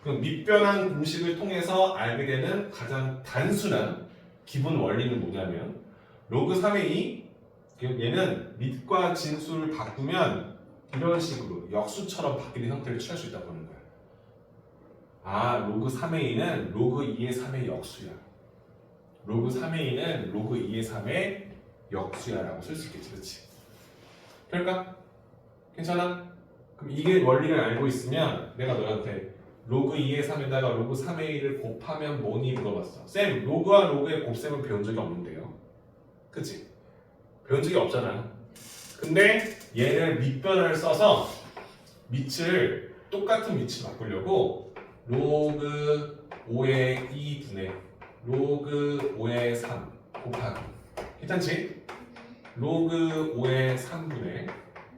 그럼 밑변환 공식을 통해서 알게 되는 가장 단순한 기본 원리는 뭐냐면 로그 3의 2 얘는 밑과 진수를 바꾸면 이런 식으로 역수처럼 바뀌는 형태를 취할 수 있다고 하는 거야. 로그 3의 2는 로그 2의 3의 역수야. 로그 3의 2는 로그 2의 3의 역수야 라고 쓸 수 있겠지. 그렇지? 그럴까? 괜찮아? 그럼 이게 원리를 알고 있으면 내가 너한테 로그 2의 3에다가 로그 3의 1을 곱하면 뭐니 물어봤어. 쌤, 로그와 로그의 곱셈은 배운 적이 없는데요. 그치? 배운 적이 없잖아. 근데 얘를 밑변을 써서 밑을 똑같은 밑을 바꾸려고 로그 5의 2분의 로그 5의 3 곱하기 괜찮지? 로그 5의 3분의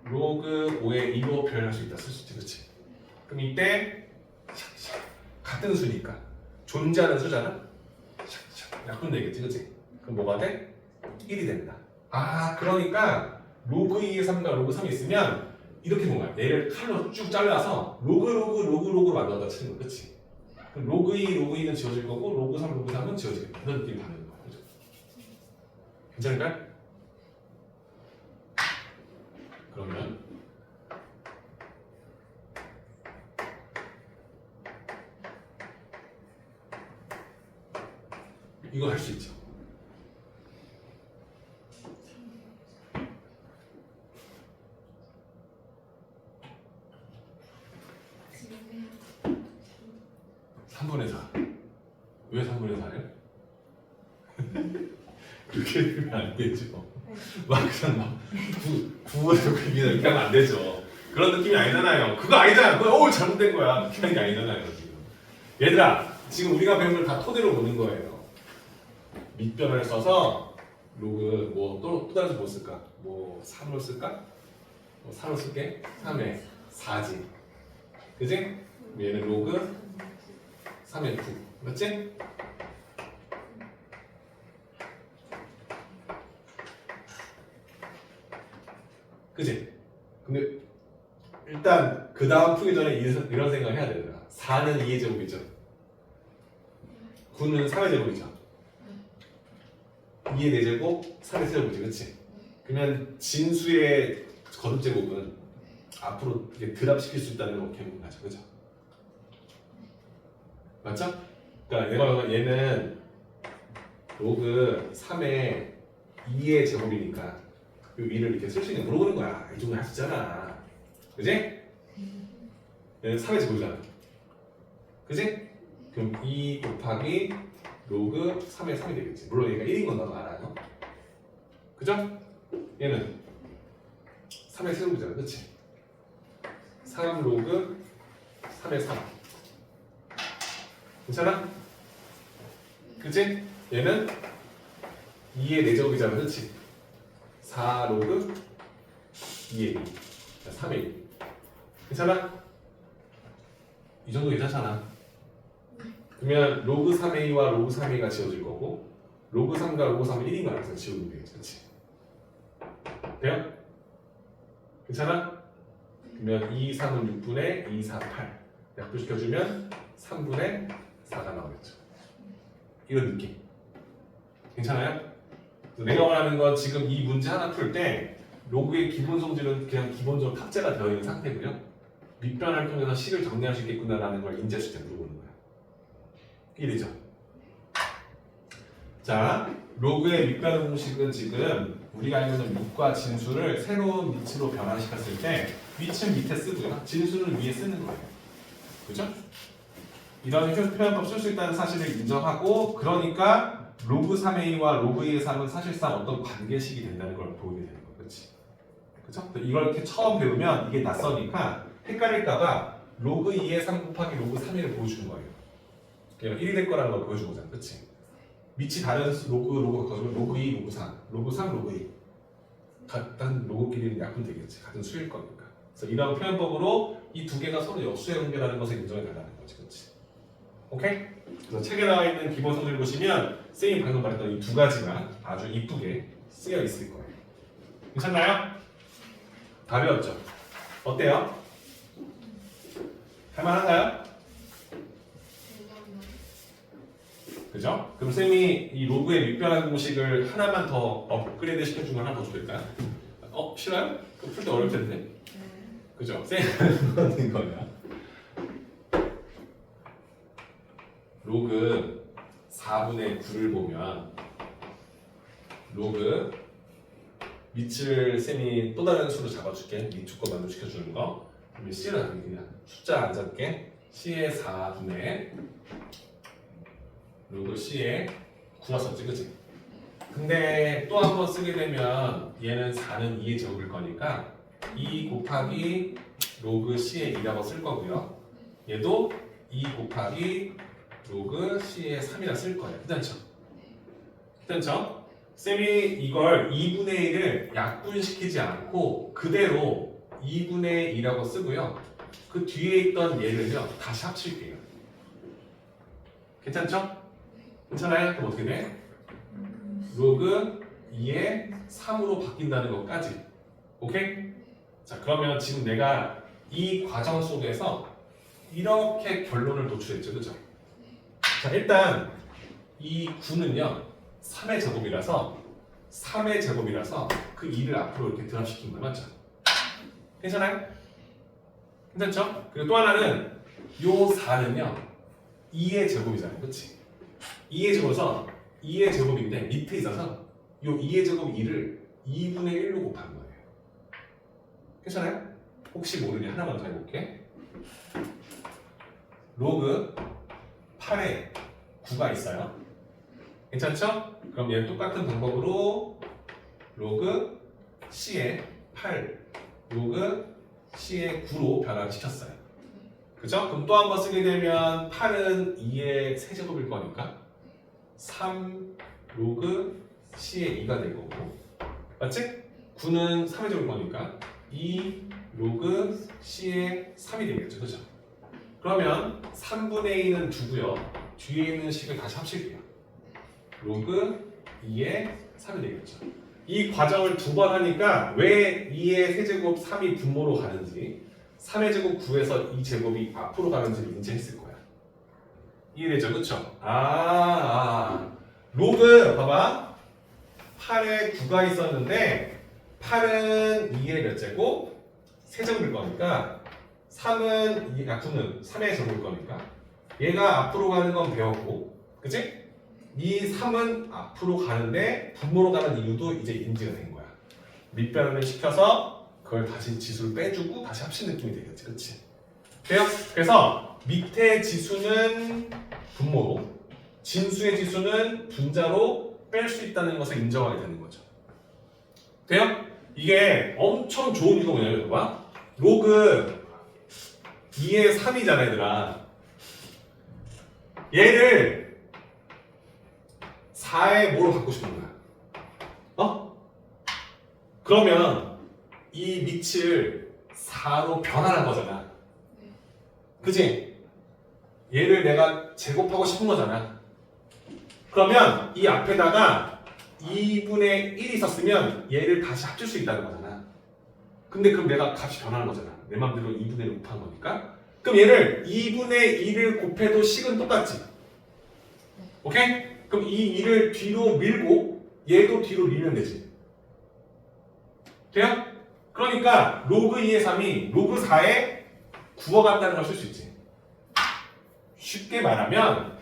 로그 5의 2로 표현할 수 있다. 쓸 수 있지. 그치? 그럼 이때 같은 수니까 존재하는 수잖아? 약분 되겠지. 그치? 그럼 뭐가 돼? 1이 된다. 그러니까 로그 2의 3과 로그 3이 있으면 이렇게 본 거야. 얘를 칼로 쭉 잘라서 로그로 만들었다 치는 거. 그치? 그럼 로그 2, 로그 2는 지워질 거고 로그 3, 로그 3은 지워지겠다. 이런 느낌이 받는 거야. 그죠? 괜찮을까요? 그러면 이거 할 수 있죠. 지금 3분의 4. 왜 3분의 4요? 그렇게 되면 안 되죠. 막 그냥 막 구분해서 이렇게 하면 안 되죠. 그런 느낌이 아니잖아요. 그거 아니잖아. 그거 잘못된 거야. 그렇게 하는 게 아니잖아요. 지금. 얘들아, 지금 우리가 배운 걸 다 토대로 보는 거예요. 밑변을 써서 로그 또 다른 뭐 쓸까? 3로 쓸까? 4로 쓸게. 3에 4지. 그지? 얘는 로그 3의 9. 맞지? 그지? 근데 일단 그 다음 풀기 전에 이런 생각을 해야 되더라. 4는 2의 제곱이죠. 9는 3의 제곱이죠. 2의 4제곱, 3의 세제곱이지, 그치? 그러면 진수의 거듭제곱은 앞으로 이렇게 드랍시킬 수 있다는 걸 기억나죠, 그죠? 맞죠? 그러니까 내가 얘는 로그 3의 2의 제곱이니까 이 위를 이렇게 쓸 수 있는 물어보는 거야. 이 정도 할 수 있잖아. 그지? 얘는 3의 제곱이잖아. 그지? 그럼 2 곱하기 로그 3의 3이 되겠지. 물론 얘가 1인 건 나도 알아요. 그죠? 얘는 3의 세제곱이잖아. 그치? 3 로그 3의 3. 괜찮아? 그치? 얘는 2의 4제곱이잖아. 그치? 4 로그 2의 2. 3의 2. 괜찮아? 이 정도 괜찮잖아. 그러면 로그 3a와 로그 3a가 지워질 거고 로그 3과 로그 3은 1인 거 알아서 지우면 되겠지. 그치? 돼요? 괜찮아? 그러면 2, 3은 6분의 2, 4, 8 약분시켜주면 3분의 4가 나오겠죠. 이런 느낌. 괜찮아요? 내가 원하는 건 지금 이 문제 하나 풀 때 로그의 기본 성질은 그냥 기본적으로 탑재가 되어 있는 상태고요. 밑변을 통해서 식을 정리할 수 있겠구나라는 걸 인지했을 때 물어보는 거예요. 이래죠. 자, 로그의 밑변 공식은 지금 우리가 알고 있는 밑과 진수를 새로운 밑으로 변환시켰을 때 밑은 밑에 쓰고요. 진수는 위에 쓰는 거예요. 그죠? 이런 표현법 쓸 수 있다는 사실을 인정하고 그러니까 로그 3a와 로그 2의 3은 사실상 어떤 관계식이 된다는 걸 보게 되는 거예요. 그렇지? 그죠? 이걸 이렇게 처음 배우면 이게 낯서니까 헷갈릴까봐 로그 2의 3 곱하기 로그 3을 보여주는 거예요. 그냥 1이 될 거라는 걸 보여준 거잖아. 그치? 밑이 다른 로그가 거주면 로그 2, 로그 3, 로그 3, 로그 2 같은 로그끼리는 약분되겠지. 같은 수일 거니까. 그래서 이런 표현법으로 이 두 개가 서로 역수의 관계라는 것을 인정해 달라는 거지. 그치? 오케이? 그래서 책에 나와 있는 기본 성질 보시면 쌤이 방금 말했던 이 두 가지가 아주 이쁘게 쓰여 있을 거예요. 괜찮나요? 다 배웠죠? 어때요? 할만한가요? 그죠? 그럼 쌤이 이 로그의 밑변환 공식을 하나만 더 업그레이드 시켜준 걸 하나 더 줄까요? 싫어요? 그럼 풀 때 어려울 텐데. 그죠? 쌤이 하는 거야. 로그 4분의 9를 보면 로그 밑을 쌤이 또 다른 수로 잡아줄게. 밑 조건 만족시켜주는 거. 그러면 C를 그냥 숫자 안 잡게. C의 4분의 로그 C의 9가 썼지, 그치? 근데 또 한 번 쓰게 되면 얘는 4는 2의 제곱일 거니까 2 곱하기 로그 C의 2라고 쓸 거고요. 얘도 2 곱하기 로그 C의 3이라 쓸 거예요. 괜찮죠? 괜찮죠? 쌤이 이걸 2분의 1을 약분시키지 않고 그대로 2분의 2라고 쓰고요. 그 뒤에 있던 얘를요 다시 합칠게요. 괜찮죠? 괜찮아요? 그럼 어떻게 돼? 로그 2의 3으로 바뀐다는 것까지. 오케이? 자, 그러면 지금 내가 이 과정 속에서 이렇게 결론을 도출했죠. 그죠? 자, 일단 이 9는요 3의 제곱이라서 그 2를 앞으로 이렇게 드랍시킨 거예요. 맞죠? 괜찮아요? 괜찮죠? 그리고 또 하나는 요 4는요 2의 제곱이잖아요. 그치? 2의 제곱에서 2의 제곱인데 밑에 있어서 요 2의 제곱 2를 2분의 1로 곱한 거예요. 괜찮아요? 혹시 모르니 하나만 더 해볼게. 로그 8에 9가 있어요. 괜찮죠? 그럼 얘는 똑같은 방법으로 로그 C의 8, 로그 C의 9로 변환시켰어요. 그죠? 그럼 또 한 번 쓰게 되면 8은 2의 세제곱일 거니까 3 로그 C의 2가 될 거고 맞지? 9는 3의 제곱일 거니까 2 로그 C의 3이 되겠죠. 그죠? 그러면 3분의 2는 두고요. 뒤에 있는 식을 다시 합칠게요. 로그 2의 3이 되겠죠. 이 과정을 두 번 하니까 왜 2의 세제곱 3이 분모로 가는지 3의 제곱 9에서 2 제곱이 앞으로 가는지를 인지했을 거야. 이해되죠? 그쵸? 로그 봐봐. 8에 9가 있었는데 8은 2의 몇 제곱? 세제곱일 거니까 9는 3의 제곱일 거니까 얘가 앞으로 가는 건 배웠고 그치? 이 3은 앞으로 가는데 분모로 가는 이유도 이제 인지가 된 거야. 밑변을 시켜서 그걸 다시 지수를 빼주고 다시 합친 느낌이 되겠지. 그치? 돼요? 그래서 밑에 지수는 분모로 진수의 지수는 분자로 뺄 수 있다는 것을 인정하게 되는 거죠. 돼요? 이게 엄청 좋은 이유가 뭐냐면 봐봐. 로그 2의 3이잖아 얘들아. 얘를 4의 뭐로 바꾸고 싶은 거야? 그러면 이 밑을 4로 변환한 거잖아. 그치? 얘를 내가 제곱하고 싶은 거잖아. 그러면 이 앞에다가 2분의 1이 있었으면 얘를 다시 합칠 수 있다는 거잖아. 근데 그럼 내가 값이 변하는 거잖아. 내 맘대로 2분의 1을 곱한 거니까. 그럼 얘를 2분의 1을 곱해도 식은 똑같지. 오케이? 그럼 이 2를 뒤로 밀고 얘도 뒤로 밀면 되지. 돼요? 그러니까 로그 2의 3이 로그 4의 9와 같다는 걸 쓸 수 있지. 쉽게 말하면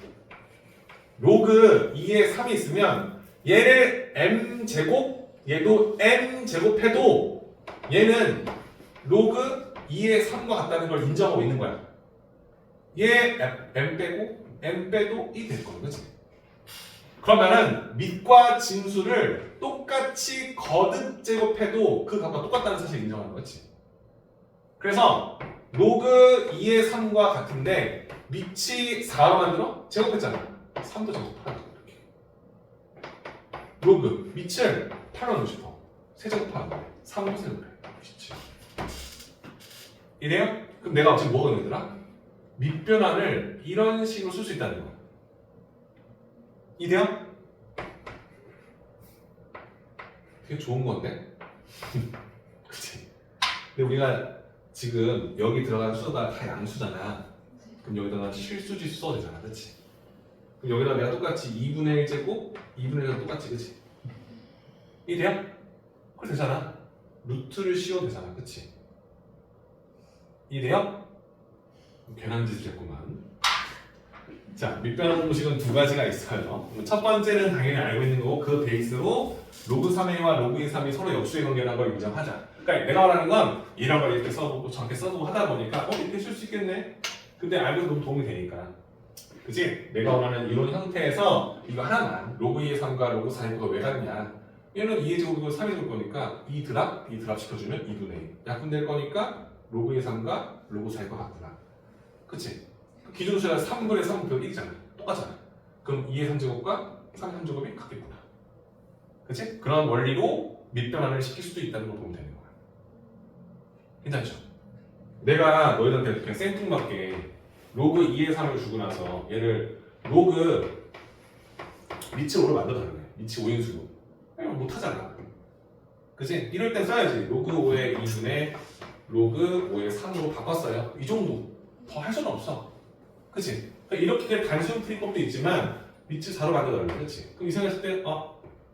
로그 2의 3이 있으면 얘를 m제곱 얘도 m제곱 해도 얘는 로그 2의 3과 같다는 걸 인정하고 있는 거야. 얘 m 빼도 1이 될 거야. 그치? 그러면은 밑과 진수를 똑같이 거듭 제곱해도 그 값과 똑같다는 사실을 인정하는 거지. 그래서 로그 2의 3과 같은데 밑이 4로 만들어? 제곱했잖아. 3도 제곱하라. 이렇게. 로그 밑을 8로 넣고 싶어. 세제곱하는 거야. 3도 세제곱해. 그렇지. 이래요? 그럼 내가 지금 뭐가 되더라? 밑변환을 이런 식으로 쓸 수 있다는 거야. 이돼요? 되게 좋은 건데? 그치? 근데 우리가 지금 여기 들어간 수가 다 양수잖아. 그럼 여기다가 실수지수 써도 되잖아. 그치? 그럼 여기다 내가 똑같이 2분의 1제곱, 2분의 1은 똑같지. 그치? 이돼요? 그래 되잖아. 루트를 씌워도 되잖아. 그치? 이돼요? 괜한 짓을 했구만. 자, 밑변환 공식은 두 가지가 있어요. 첫 번째는 당연히 알고 있는 거고 그 베이스로 로그 3a와 로그 2, 3이 서로 역수의 관계라는 걸 인정하자. 그러니까 내가 말하는 건 이런 걸 이렇게 써보고 저렇게 써보고 하다 보니까 이렇게 쓸 수 있겠네. 근데 알고 너무 도움이 되니까. 그치? 내가 원하는 이런 형태에서 이거 하나만 로그 2의 3과 로그 4의 9가 왜 같냐? 얘는 2의 제곱이고 3의 제곱 거니까 이 드랍 시켜주면 2분의 1. 약분될 거니까 로그 2의 3과 로그 4의 9가 같구나. 그치? 기준수가 3분의 3 곱하기 1이잖아. 똑같잖아. 그럼 2의 3제곱과 3의 3제곱이 같겠구나. 그치? 그런 원리로 밑변환을 시킬 수도 있다는 걸 보면 되는 거야. 괜찮죠? 내가 너희들한테 그냥 생뚱맞게 로그 2의 3을 주고 나서 얘를 로그 밑이 5로 만들어달래. 밑이 5인수로. 못하잖아. 그치? 이럴 땐 써야지. 로그 5의 2분의 로그 5의 3으로 바꿨어요. 이 정도. 더 할 수는 없어. 그치? 그러니까 이렇게 단순 풀이법도 있지만 밑을 4로 만들어달래. 그치? 그럼 이 생각했을 때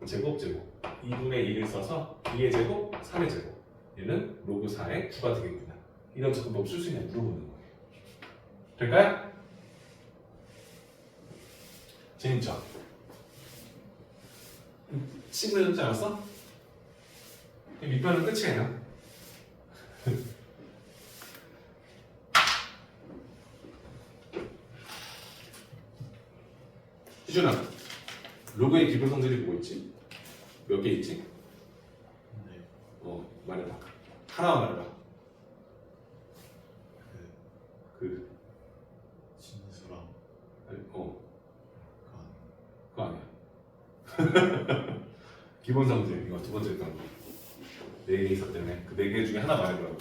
제곱 2분의 1을 써서 2의 제곱, 3의 제곱 얘는 로그 4의 9가 되겠구나. 이런 접근법 쓸 수 있냐 물어보는 거예요. 될까요? 재밌죠? 친구해졌지 않았어? 밑변은 끝이에요. 희준아, 로그의 기본 성질이 뭐 있지? 몇 개 있지? 네. 말해봐. 하나만 말해봐. 그 진수랑 그거 아니야. 기본 성질 이거 두 번째 했던 거. 4개 있었다며. 그 4개 중에 하나 말해보라고.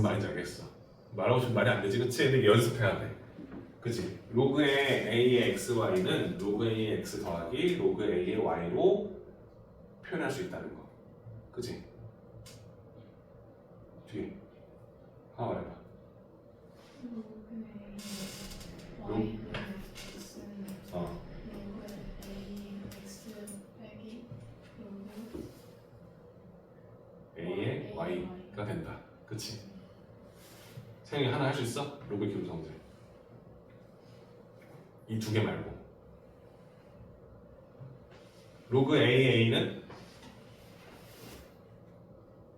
뭔 말인지 알겠어. 말하고 싶으면 말이 안 되지, 그치? 근데 연습해야 돼. 그치? 로그의 a의 xy는 로그 a의 x 더하기 로그 a의 y로 표현할 수 있다는 거. 그치? 뒤에 하나 말해봐. 로그의 y는 x 어. 로그 a x 빼기 로그 a의 y가 된다. 그치? 세영이 하나 할 수 있어? 로그 기울성제. 이 두 개 말고. 로그 a는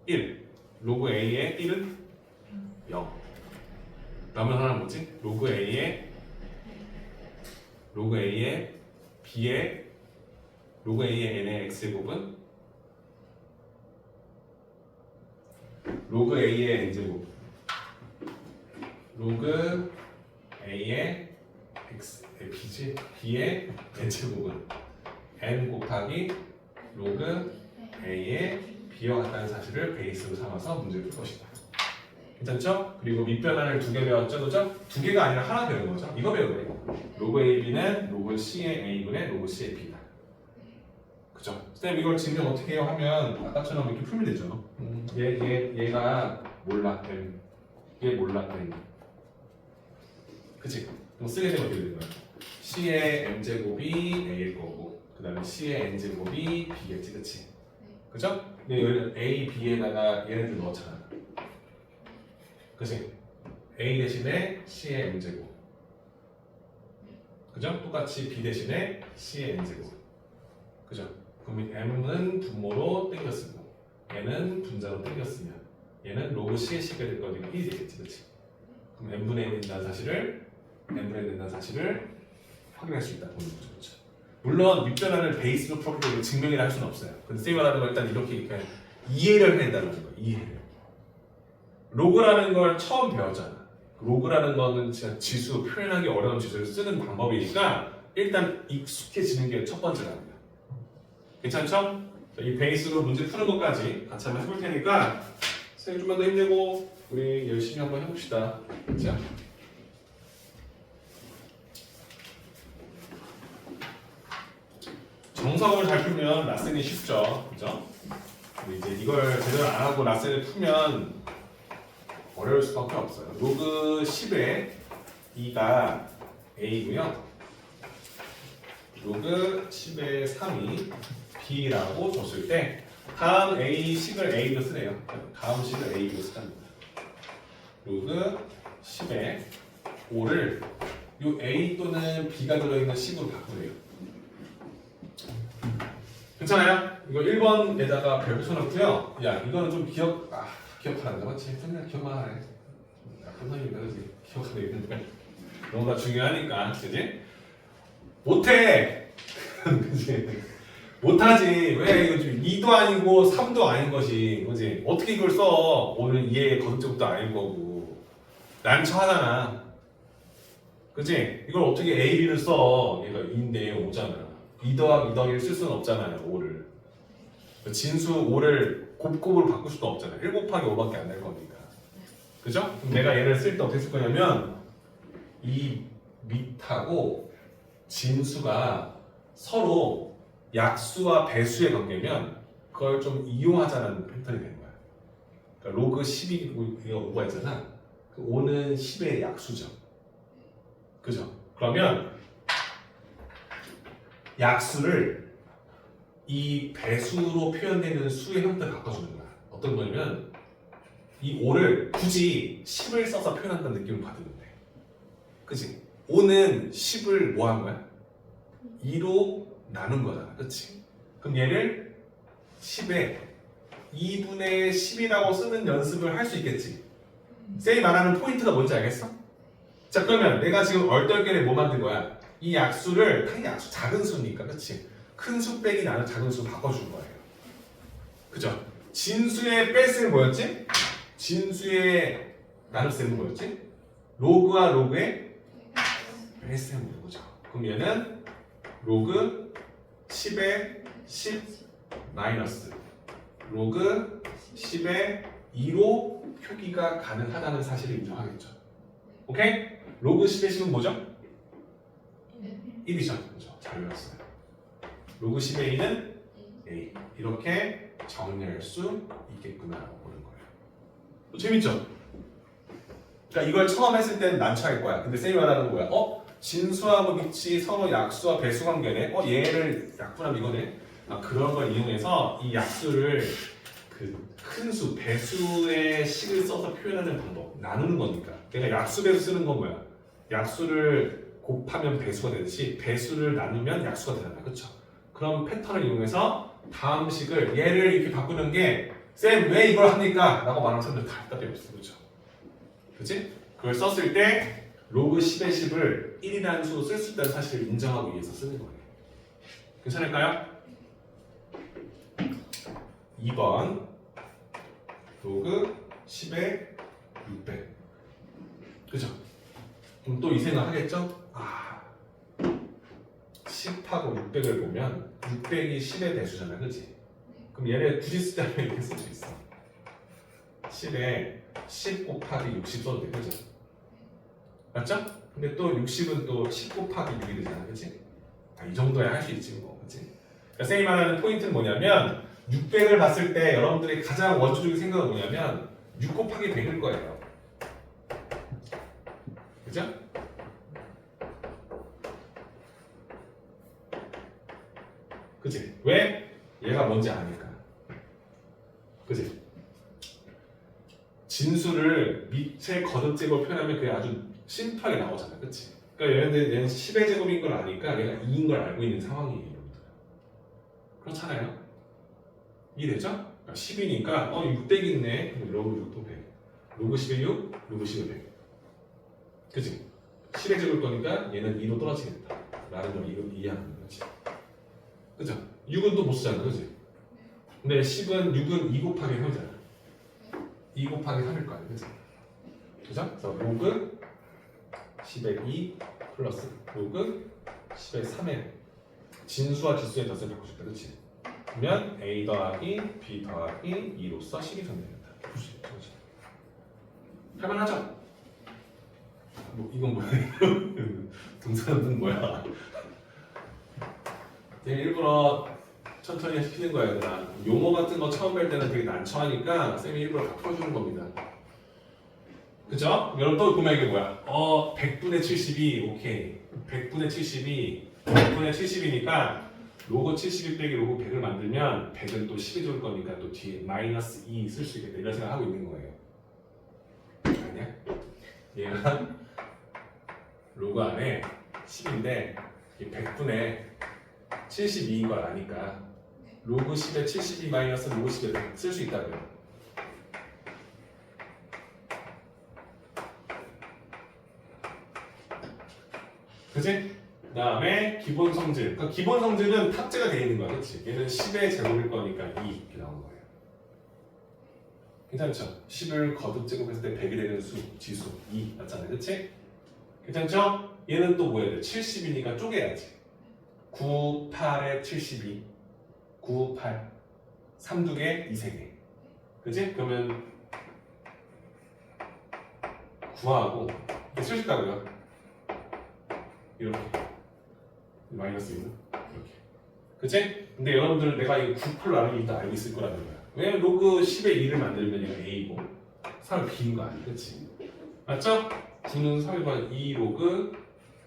1. 로그 a의 1은 0. 남은 하나는 뭐지? 로그 a의 b의 로그 a의 n의 x제곱은 로그 a의 n제곱 로그 a의 b지? b의 n제곱은 n 곱하기 로그 a의 b와 같다는 사실을 베이스로 삼아서 문제를 풀 것이다. 괜찮죠? 그리고 밑변환을 두 개 배웠죠? 그죠? 두 개가 아니라 하나 배우는 거죠? 이거 배우래. 로그 ab는 로그 c의 a분의 로그 c의 b다. 그죠? 선생님 이걸 증명 어떻게 해요? 하면 아까처럼 이렇게 풀면 되죠. 얘가 몰라 m 얘 몰라 m 그치? 그럼 쓰게 되면 어떻게 되는 거야? c의 m제곱이 a일 거고 그 다음에 c의 n제곱이 b겠지 그치? 그죠? 근데 여기는 a, b에다가 얘네들 넣었잖아 그치? a 대신에 c의 m제곱 그죠? 똑같이 b 대신에 c의 n제곱 그죠? 그럼 m은 분모로 땡겼으고 얘는 분자로 땡겼으면 얘는 로그 c의 c가 될 거니까 1이 되겠지 그치? 그럼 n분의 1이 된다는 사실을 확인할 수 있다 보는 거죠 그렇죠? 물론 밑변환을 베이스로 풀어보고 증명이라 할 수는 없어요 근데 쌤이 말하는 건 일단 이렇게 그냥 이해를 해달라는 거예요 이해를 로그라는 걸 처음 배웠잖아 로그라는 거는 진짜 지수 표현하기 어려운 지수를 쓰는 방법이니까 일단 익숙해지는 게 첫 번째랍니다 괜찮죠? 이 베이스로 문제 푸는 것까지 같이 한번 해볼 테니까 선생님 좀만 더 힘내고 우리 열심히 한번 해봅시다. 자, 정석을 잘 풀면 라센이 쉽죠, 그죠? 근데 이제 이걸 제대로 안 하고 라센을 풀면 어려울 수밖에 없어요. 로그 10의 2가 a고요. 로그 10의 3이 b라고 줬을 때 다음 a 식을 a로 쓰래요. 다음 식을 a로 쓰답니다. 로그 10의 5를 요 a 또는 b가 들어있는 식으로 바꾸래요. 괜찮아요? 이거 1번에다가 별표 쳐놓고요. 야 이거는 좀 기억하란다 맞지? 그냥 기억만 하네. 선생님이다 그지? 기억하는 게 있는데 너무 다 중요하니까 그지? 못해! 그지? 못하지. 왜 이거 지금 2도 아니고 3도 아닌 것이 그지? 어떻게 이걸 써? 오늘 2의 거듭제곱도 아닐 거고 난처하잖아. 그지? 이걸 어떻게 A, B를 써? 얘가 2인데 5잖아. 2 더하기 2 더하기를 쓸 수는 없잖아요. 5를. 진수 5를 곱곱으로 바꿀 수도 없잖아요. 1 곱하기 5밖에 안 될 거니까. 그죠? 그럼 내가 얘를 쓸 때 어떻게 쓸 거냐면 이 밑하고 진수가 서로 약수와 배수의 관계면 그걸 좀 이용하자는 패턴이 되는 거야. 그러니까 로그 10이 5가 있잖아. 그 5는 10의 약수죠. 그죠? 그러면 약수를 이 배수로 표현되는 수의 형태로 바꿔주는 거야. 어떤 거냐면 이 5를 굳이 10을 써서 표현한다는 느낌을 받으면 돼. 그치? 5는 10을 뭐 한 거야? 2로 나눈 거잖아. 그치? 그럼 얘를 10에 2분의 10이라고 쓰는 연습을 할 수 있겠지? 쌤이 말하는 포인트가 뭔지 알겠어? 자 그러면 내가 지금 얼떨결에 뭐 만든 거야? 이 약수를 큰 약수, 작은 수니까 그치? 큰 수 빼기 나는 작은 수 바꿔준 거예요. 그죠? 진수의 뺄셈은 뭐였지? 진수의 나눗셈은 뭐였지? 로그와 로그의 뺄셈인 거죠. 그럼 얘는 로그 10의 10 마이너스 로그 10의 2로 표기가 가능하다는 사실을 인정하겠죠. 오케이? 로그 10의 10은 뭐죠? 1이죠. 그죠? 잘 외웠어요. 로그 10의 2는 A. 이렇게 정리할 수 있겠구나 보는 거예요. 재밌죠? 그러니까 이걸 처음 했을 때는 난처할 거야. 근데 쌤이 말하는 거야. 진수하고 미치 서로 약수와 배수 관계네. 얘를 약분하면 이거네. 그런 걸 이용해서 이 약수를 그 큰 수, 배수의 식을 써서 표현하는 방법. 나누는 거니까. 그러니까 약수 배수 쓰는 건 뭐야? 약수를 곱하면 배수가 되듯이 배수를 나누면 약수가 되잖아. 그렇죠? 그런 패턴을 이용해서 다음 식을 얘를 이렇게 바꾸는 게 쌤 왜 이걸 합니까? 라고 말하는 사람들 다 있다 없어. 그렇죠? 그치? 그걸 썼을 때 로그 10의 10을 1이라는 수로 쓸 수 있다는 사실을 인정하기 위해서 쓰는 거예요. 괜찮을까요? 2번 로그 10의 600. 그죠? 그럼 또 이 생각 하겠죠? 10하고 600을 보면 600이 10의 배수잖아. 그치? 그럼 얘를 굳이 쓰자면 이렇게 쓸 수 있어. 10에 10 곱하기 60 써도 돼. 그죠? 맞죠? 근데 또 60은 또 10 곱하기 6이 되잖아. 그치? 이 정도야 할 수 있지 뭐. 그치? 그러니까 쌤이 말하는 포인트는 뭐냐면 600을 봤을 때 여러분들이 가장 원초적인 생각은 뭐냐면 6 곱하기 100일 거예요. 그죠? 그치? 왜? 얘가 뭔지 아니까. 그치? 진수를 밑에 거듭제곱을 표현하면 그게 아주 심플하게 나오잖아. 그치? 그러니까 얘는 10의 제곱인 걸 아니까 얘가 2인 걸 알고 있는 상황이에요. 여러분들. 그렇잖아요? 이해되죠? 그러니까 10이니까 600 있네. 로그 6도 100. 로그 10의 6, 로그 10의 100. 그치? 10의 제곱일 거니까 얘는 2로 떨어지겠다. 라는 걸 이해하는 거지. 그죠? 6은 또 못 쓰잖아. 그치? 근데 6은 2 곱하기 3이잖아. 2 곱하기 3일 거 아니야. 그치? 그죠? 그래서 로그 10의 2 플러스 로그 10의 3의 진수와 지수의 덧셈 바꾸고 싶다. 그치? 그러면 A 더하기 B 더하기 2로서 식이 정리된다. 그렇지? 할만하죠? 뭐 이건 뭐야? 등산은 뭐야? 그냥 일부러 천천히 시키는 거예요. 그냥 용어 같은 거 처음 뵐 때는 되게 난처하니까 쌤이 일부러 다 풀어주는 겁니다. 그죠? 여러분 또 보면 이게 뭐야? 100분의 72 오케이. 100분의 72 100분의 70이니까 로그 72 빼기 로그 100을 만들면 100은 또 10이 줄 거니까 또 뒤에 마이너스 2 쓸 수 있겠다 이런 생각 하고 있는 거예요. 아니야? 얘가 로그 안에 10인데 100분의 72인 걸 아니까 로그 10에 72 마이너스 로그 10에 100 쓸 수 있다고요. 그치? 그 다음에 기본 성질. 그러니까 기본 성질은 탑재가 되어 있는 거야. 그치? 얘는 10의 제곱일 거니까 2 이렇게 나오는 거예요. 괜찮죠? 10을 거듭 제곱했을 때 100이 되는 수, 지수 2 맞잖아요. 그치? 괜찮죠? 얘는 또 뭐 해야 돼? 70이니까 쪼개야지. 9, 8에 72 9, 8 3, 2개, 2, 3개 그치? 그러면 구하고 이렇게 쓸 수 있다고요. 이렇게 마이너스 1은 이렇게 그치? 근데 여러분들 내가 이 9, 8로 나누는 이유도 알고 있을 거라는 거야. 왜냐면 로그 10의 2를 만들면 얘가 A고 3은 B인 거 아니야. 그치? 맞죠? 9는 3이면 2 로그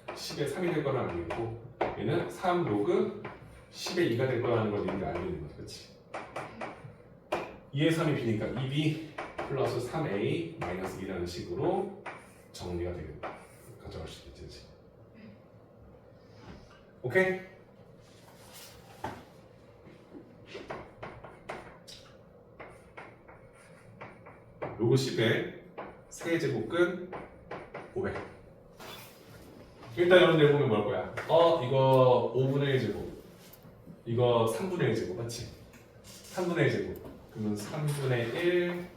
10의 3이 될 거는 아니고 얘는 3 로그 10의 2가 될 거라는 걸 우리가 알고 있는 거지. 그치? 2의 3이 B니까 2B 플러스 3A 마이너스 2라는 식으로 정리가 되겠다. 가져갈 수 있겠지. 그치? 오케이? 로그 10의 세제곱근 500. 일단 여러분들 보면 뭘 거야? 이거 5분의 1 제곱, 이거 3분의 1 제곱, 맞지? 3분의 1 제곱. 그러면 3분의 1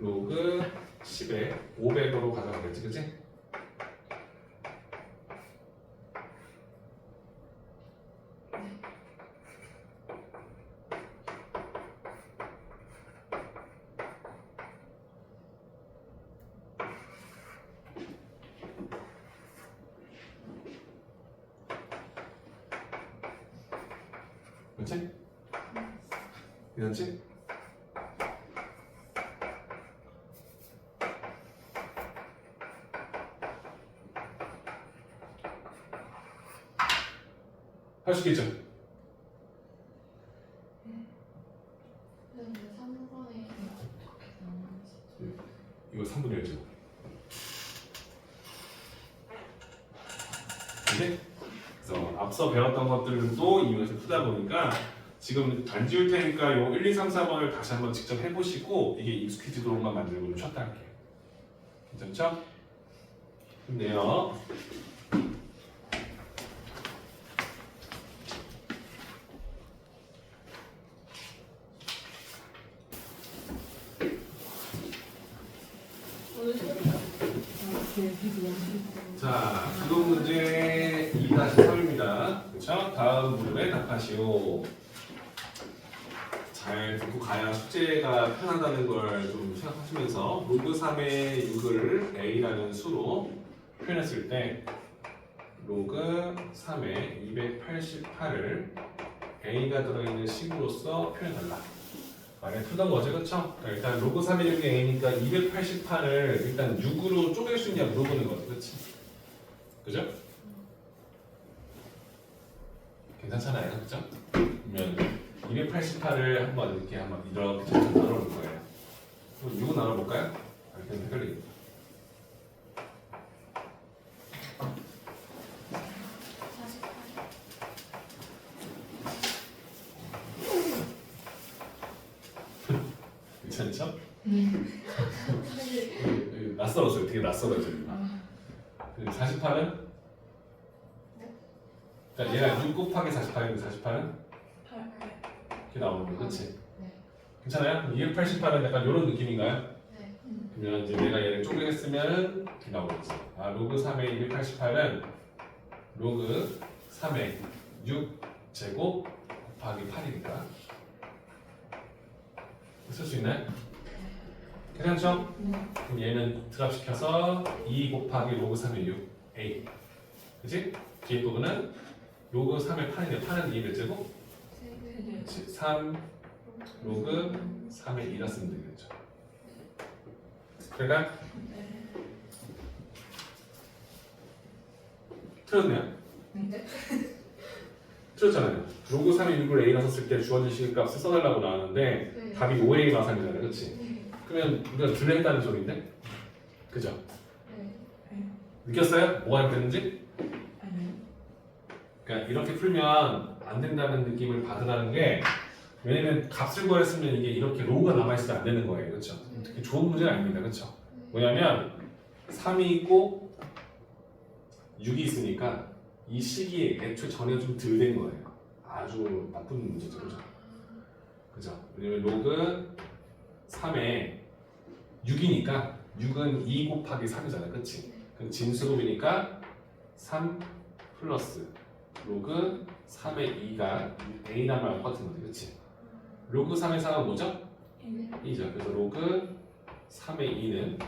로그 10에 500으로 가져가겠지, 그치? 그렇지? 괜찮지? 할 수 있겠죠? 근데 3번에 이거 3분의 1죠. 이제 그래서 앞서 배웠던 것들도 이용해서 풀다 보니까 지금 안 지울 테니까 요 1, 2, 3, 4번을 다시 한번 직접 해보시고 이게 익숙해지도록만 만들고 좀 쉬었다 할게요. 괜찮죠? 좋네요. 자, 기록 문제 2-3입니다. 그렇죠? 다음 물음에 답하시오. 잘 듣고 가야 숙제가 편하다는 걸 좀 생각하시면서 로그 3의 6을 a라는 수로 표현했을 때 로그 3의 288을 a가 들어있는 식으로서 표현하라. 만약에 풀던 거죠, 그렇죠? 일단 로그 3의 6이 a니까 288을 일단 6으로 쪼갤 수 있냐 물어보는 거죠, 그렇지? 그죠? 괜찮잖아요, 그렇죠? 그러면 288을 한번 이렇게 잠깐 나눠볼 거예요. 그럼 6은 나눠볼까요? 이렇게 헷갈리겠다. 괜찮죠? 낯설었어요. 되게 낯설어요. 48은? 그러니까 얘가 6 곱하기 48인데 48은? 이렇게 나오는 거 그렇지? 네. 괜찮아요? 그럼 288은 약간 이런 느낌인가요? 네. 그러면 이제 내가 얘를 쪼개했으면 이렇게 나오겠지. 아, 로그 3의 288은 로그 3의 6 제곱 곱하기 8이니까 쓸 수 있나요? 괜찮죠? 그럼 얘는 드랍시켜서 2 곱하기 로그 3의 6 a 그치? 뒤에 부분은 로그 3의 8인데 8은 2몇 제곱? 3 로그 3의 2라 쓰면 되겠죠. 그러니까 틀렸네요? 네. 틀렸잖아요. 로그 3의 6을 a라 썼을 때 주어진 시계값을 써달라고 나왔는데 네. 답이 5a 마삼이잖아요, 그렇지? 네. 그러면 우리가 들렸다는 소리인데, 그죠? 네. 느꼈어요? 뭐가 잘못됐는지? 그러니까 이렇게 풀면 안 된다는 느낌을 받으라는 게 왜냐면 값을 구했으면 이게 이렇게 로우가 남아있으면 안 되는 거예요, 그렇죠? 특히 좋은 문제는 아닙니다, 그렇죠? 뭐냐면 3이 있고 6이 있으니까 이 식이 애초에 전에 좀 덜 된 거예요. 아주 나쁜 문제죠, 그렇죠? 그죠? 왜냐면 로그 3에 6이니까 6은 2 곱하기 3이잖아요, 그치? 그럼 진수급이니까 3 플러스 로그 3의 2가 a나마 똑같은 거지, 그치? 로그 3의 3은 뭐죠? 2죠. 그래서 로그 3의 2는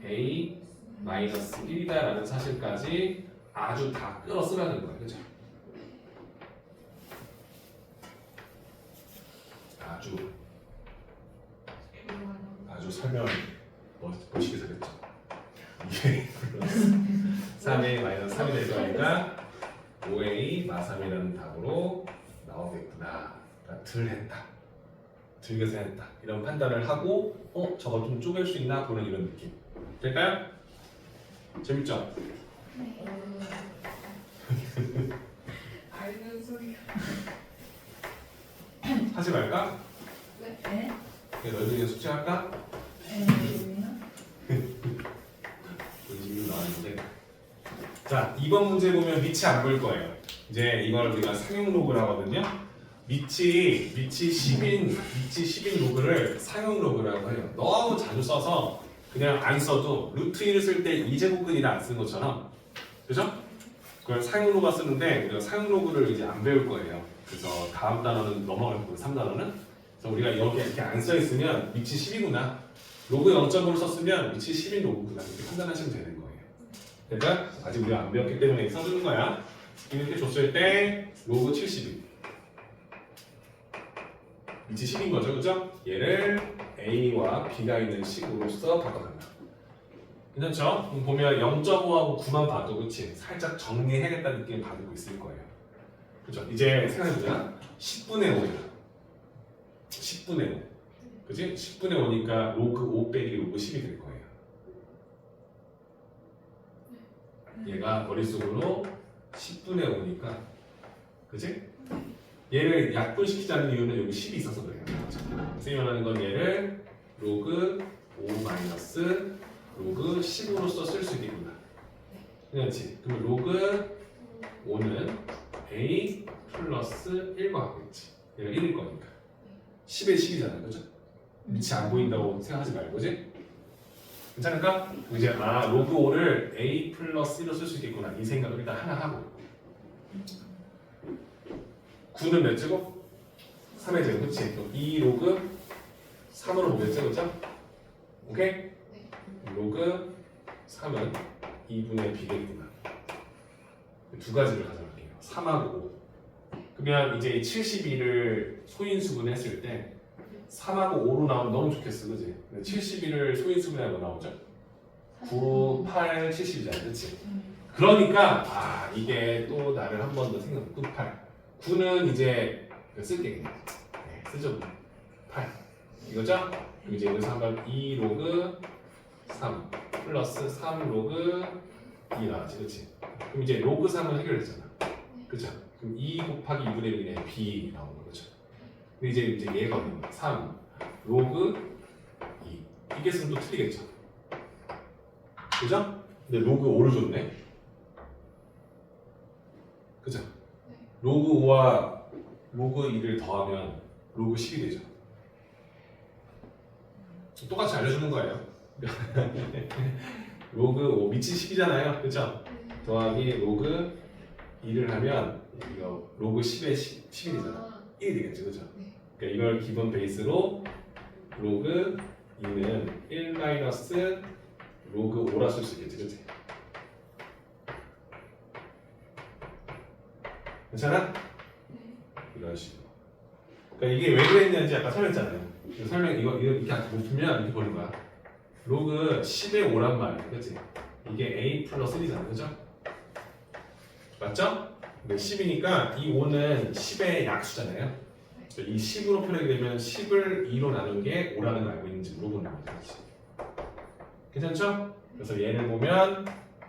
a 마이너스 1이다 라는 사실까지 아주 다 끌어 쓰라는 거예요, 그죠? 아주 설명 멋있게 잘했죠. 이게 3a 마이너스 3이 되니까 5a 마삼이라는 답으로 나오겠구나. 그러니까 덜 했다. 덜겨서 했다. 이런 판단을 하고 저걸 좀 쪼갤 수 있나 보는 이런 느낌. 될까요? 재밌죠? 네. 알는 소리가. 하지 말까? 네. 너희들이 숙제할까? 우리 지금 나왔는데. 자, 2번 문제 보면 밑이 안 보일 거예요. 이제 이걸 우리가 상용 로그를 하거든요. 밑이 10인 로그를 상용 로그라고 해요. 너무 자주 써서 그냥 안 써도 루트 1을 쓸 때 2제곱근이라 안 쓰는 것처럼, 그죠? 그걸 상용 로그가 쓰는데 우리가 상용 로그를 이제 안 배울 거예요. 그래서 다음 단어는 넘어갈 거고 3단어는 그래서 우리가 여기 이렇게 안 써 있으면 밑이 10이구나. 로그 0.5를 썼으면 밑이 10인 로그구나. 이렇게 판단하시면 되는 거예요. 그러니까 아직 우리가 안 배웠기 때문에 써주는 거야. 이렇게 줬을 때 로그 70이 위치 10인 거죠, 그죠? 얘를 A와 B가 있는 식으로서 바꿔간다. 괜찮죠? 그럼 보면 0.5하고 9만 봐도 그치? 살짝 정리해야겠다는 느낌을 받고 있을 거예요. 그죠? 이제 생각해보자. 10분의 5야. 10분의 5. 그지? 10분의 5니까 로그 5 빼기 로그 10이 될 거예요. 얘가 머릿속으로 10분의 5니까 그지? 얘를 약분시키자는 이유는 여기 10이 있어서 그래요. 선생님이 원하는 건 얘를 로그 5 마이너스 로그 10으로써 쓸 수 있겠구나. 그렇지? 그럼 로그 5는 A 플러스 1과 같겠지. 얘가 1일 거니까. 10에 10이잖아, 그죠? 밑이 안 보인다고 생각하지 말고, 그지? 괜찮을까? 이제 로그 5를 A 플러스 1로 쓸 수 있겠구나. 이 생각을 일단 하나 하고. 9는 몇 제곱? 3의 제곱, 그치? 그럼 2 로그 3으로 보겠죠, 그죠? 오케이? 로그 3은 2분의 B겠구나. 두 가지를 가져갈게요. 3하고 5. 그러면 이제 72를 소인수분 했을 때 3하고 5로 나오면 너무 좋겠어, 그지? 71을 소인수분하고 나오죠? 9, 8, 70이잖아, 그치? 그러니까 이게 또 나를 한 번 더 생각. 9, 8. 9는 이제 쓸게 그냥. 네, 쓰죠. 8. 이거죠? 그럼 이제 여기서 한번 2 로그 3 플러스 3 로그 2 나왔지, 그치? 그럼 이제 로그 3은 해결했잖아, 그죠? 그럼 2 곱하기 2분의 1의 B 나오는 거죠. 근데 이제 얘거든요. 3 로그 2 이게 쓰면 또 틀리겠죠, 그죠? 근데 로그 5를 줬네, 그죠? 로그 5와 로그 2를 더하면 로그 10이 되죠. 똑같이 알려주는 거예요. 로그 5 밑이 10이잖아요, 그죠? 더하기 로그 2를 하면 이거 로그 10에 11이잖아. 1이 되겠죠, 그죠? 그러니까 이걸 기본 베이스로 로그 2는 1 마이너스 로그 5라 쓸 수 있겠지, 그치? 괜찮아? 이런 식으로. 그러니까 이게 왜 그랬는지 아까 설명했잖아요. 이거 이렇게 못 풀면 이렇게 보는 거야. 로그 10의 5란 말이야, 그치? 이게 A 플러스 1이잖아, 그죠? 맞죠? 근데 10이니까 이 5는 10의 약수잖아요. 이 10으로 표현하게 되면 10을 2로 나눈 게 5라는 걸 알고 있는지 물어보는 거지. 괜찮죠? 그래서 얘를 보면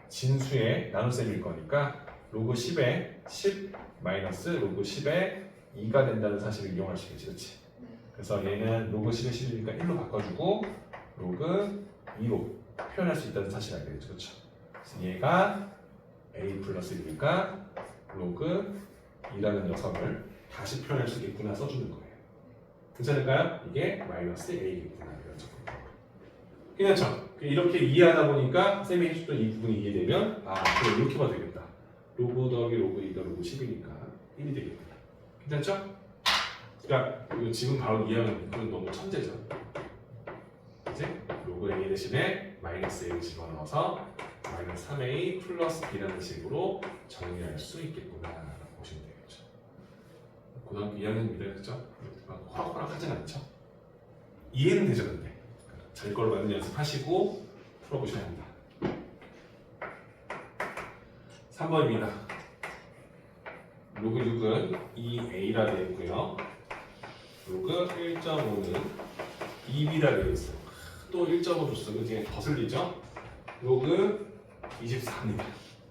진수의 나눗셈일 거니까 로그 10에 10 마이너스 로그 10에 2가 된다는 사실을 이용할 수 있겠지, 그렇지? 그래서 얘는 로그 10에 10이니까 1로 바꿔주고 로그 2로 표현할 수 있다는 사실을 알게 되죠, 그렇죠? 그래서 얘가 A 플러스 1이니까 로그 2라는 녀석을 다시 표현할 수 있겠구나 써주는 거예요. 괜찮을까요? 이게 마이너스 A겠구나 이런 적. 괜찮죠? 이렇게 이해하다 보니까 쌤이 해줬던 이 부분이 이해되면 그래 이렇게 봐도 되겠다. 로그 더하기 로그 2가 로그 10이니까 1이 되겠구나. 괜찮죠? 그러니까 이거 지금 바로 이해하면 그건 너무 천재죠. 이제 로그 A 대신에 마이너스 A를 집어넣어서 마이너스 3A 플러스 B라는 식으로 정리할 수 있겠구나 라고 보시면 되겠죠. 고등학교 2학년입니다, 그죠? 호락호락하진 않죠? 이해는 되죠, 근데 잘 걸로 맞는 연습하시고 풀어보셔야 합니다. 3번입니다. 로그 6은 2A라 되어 있고요. 로그 1.5는 2B라 되어 있어요. 또 1.5 줬어, 그지? 거슬리죠? 로그 24입니다.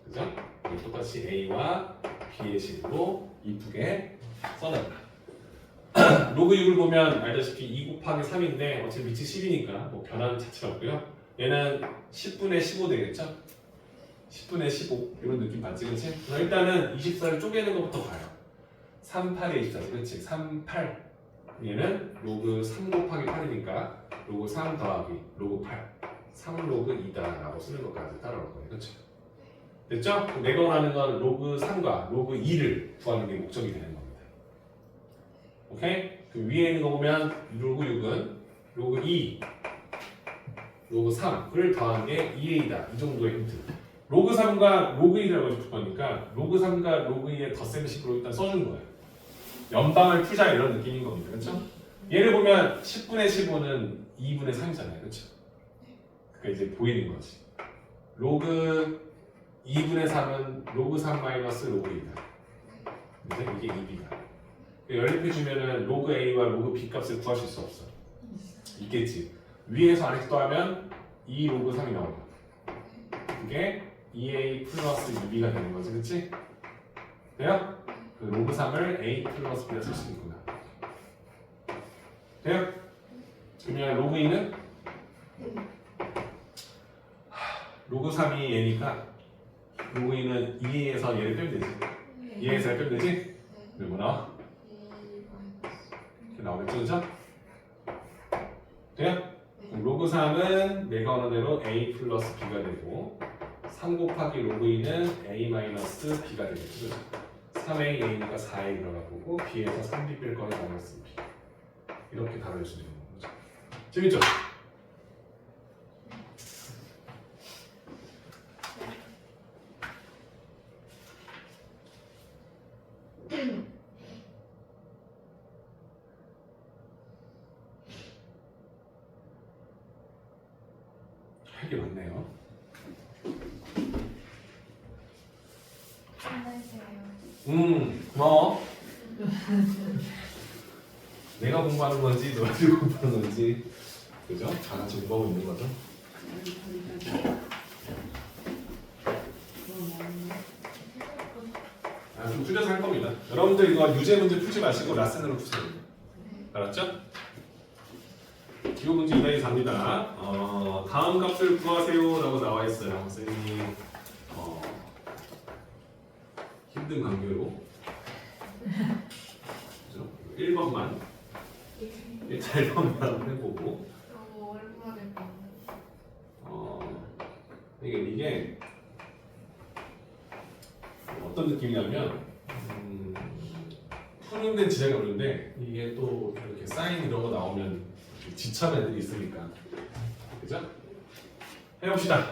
그죠? 똑같이 A와 B의 식으로 이쁘게 써놨다. 로그 6을 보면 알다시피 2 곱하기 3인데 어차피 밑이 10이니까 뭐 변화는 자체가 없고요. 얘는 10분의 15 되겠죠? 10분의 15 이런 느낌 받지, 그렇지? 일단은 24를 쪼개는 것부터 봐요. 3, 8에 24지, 그렇지? 3, 8 얘는 로그 3 곱하기 8이니까 로그 3 더하기 로그 8 3 로그 2다 라고 쓰는 것까지 따라올 거예요, 그렇죠? 됐죠? 내가 원하는 건 로그 3과 로그 2를 구하는 게 목적이 되는 겁니다. 오케이? 그 위에 있는 거 보면 로그 6은 로그 2 로그 3을 더한 게 2a다 이 정도의 힌트. 로그 3과 로그 2라고 해줄 거니까 로그 3과 로그 2의 덧셈식으로 일단 써준 거예요. 연방을 풀자 이런 느낌인 겁니다. 그렇죠? 얘를 보면 10분의 15는 2분의 3이잖아요. 그렇죠? 그러니까 이제 보이는 거지. 로그 2분의 3은 로그 3 마이너스 로그 2다. 그래서 이게 2b다. 연립해 주면은 로그 a와 로그 b 값을 구하실 수 없어. 있겠지. 위에서 아래서 더하면 2 로그 3이 나오고. 그게 2a 플러스 2b가 되는 거지, 그렇지? 돼요? 그 로그 3을 a 플러스 b라 쓸 수 있구나. 돼요? 그러면 로그 2는 로그 3이 얘니까 로그 2는 2에서 얘를 빼면 되지. 2에서 얘를 빼면 되지? 그리고 나와? 이렇게 나오겠죠, 그죠? 돼요? 그럼 로그 3은 내가 원하는 대로 a 플러스 b가 되고 3 곱하기 로그 2는 a 마이너스 b가 되겠죠, 그죠? 3a, a니까 4a 들어가 보고 b에서 3b 뺄 거에 마이너스 b 이렇게 답을 주는 거죠. 재밌죠? 할 게 많네요. 고마워. 내가 공부하는 건지 너희들이 공부하는 건지 그죠? 다 같이 공부하고 있는 거죠. 좀 줄여서 할 겁니다. 여러분들 이거 유제 문제 풀지 마시고 라센으로 푸세요. 알았죠? 기호 문제 2단이 답니다. 다음 값을 구하세요 라고 나와 있어요. 선생님이 힘든 관계로 그죠? 1번만 1번만 해보고 너무 오랜만에 봐. 이게 어떤 느낌이냐면 푸는데 지장이 없는데 이게 또 이렇게 사인 이런 거 나오면 지쳐하는 애들이 있으니까 그죠? 해봅시다.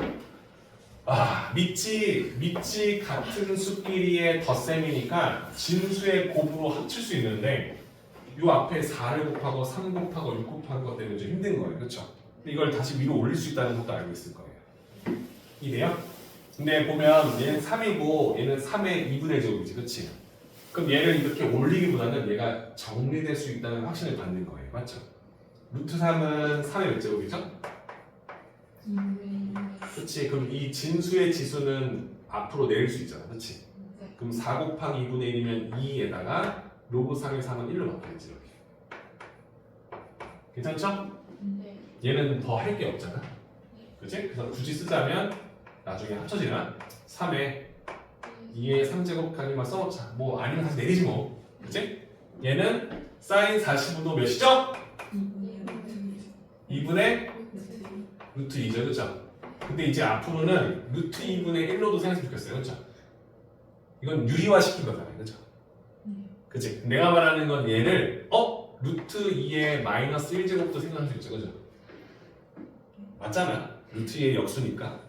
밑이 같은 수끼리의 덧셈이니까 진수의 곱으로 합칠 수 있는데 요 앞에 4를 곱하고 3 곱하고 6 곱하는 것 때문에 좀 힘든 거예요. 그렇죠? 이걸 다시 위로 올릴 수 있다는 것도 알고 있을 거예요. 이래요? 근데 보면 얘는 3이고 얘는 3의 2분의 제곱이지. 그렇지? 그럼 얘를 이렇게 올리기보다는 얘가 정리될 수 있다는 확신을 받는 거예요. 맞죠? 루트 3은 3의 몇 제곱이죠? 그렇지. 그럼 이 진수의 지수는 앞으로 내릴 수 있잖아. 그렇지? 그럼 4 곱하기 2분의 1이면 2에다가 로그 3의 3은 1로 바뀌어야지. 이렇게. 괜찮죠? 네. 얘는 더 할 게 없잖아. 그치? 그래서 굳이 쓰자면 나중에 합쳐지나? 3에 2의 3제곱 곱하기만 써놓자. 뭐 아니면 다시 내리지 뭐. 그치? 얘는 사인 45도 몇이죠? 2분의 루트 2죠. 그쵸? 근데 이제 앞으로는 루트 2분의 1로도 생각했으면 좋겠어요. 그쵸? 이건 유리화 시킨 거잖아요. 그쵸? 그치? 내가 말하는 건 얘를 루트 2의 마이너스 1제곱도 생각할 수 있죠. 그죠? 맞잖아. 루트 2의 역수니까.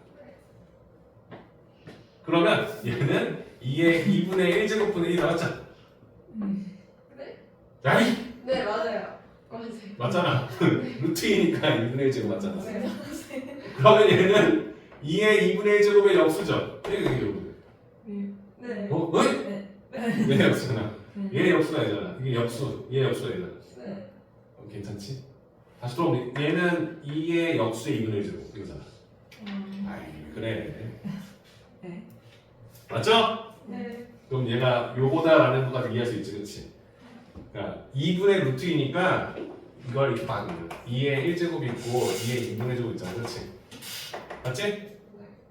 그러면 얘는 2의 2분의 1제곱분의 1이 나왔잖아. 네? 야이! 네, 맞아요. 맞아요. 맞잖아. 루트 2니까 2분의 1제곱 맞잖아. 네. 그러면 얘는 2의 2분의 1제곱의 역수죠. 이게 여러분. 네. 얘 역수잖아. 얘 역수가 되잖아. 이게 역수. 얘 역수가 되잖아. 네. 괜찮지? 다시 돌아오면 얘는 2의 역수의 2분의 1제곱 이거잖아. 아이 그래. 맞죠? 네. 그럼 얘가 요거다라는 것까지 이해할 수 있지, 그렇지? 그러니까 2분의 루트이니까 이걸 이렇게 바꾸는 거야. 2의 1제곱이 있고 2의 2분의 제곱 있잖아, 그렇지? 맞지?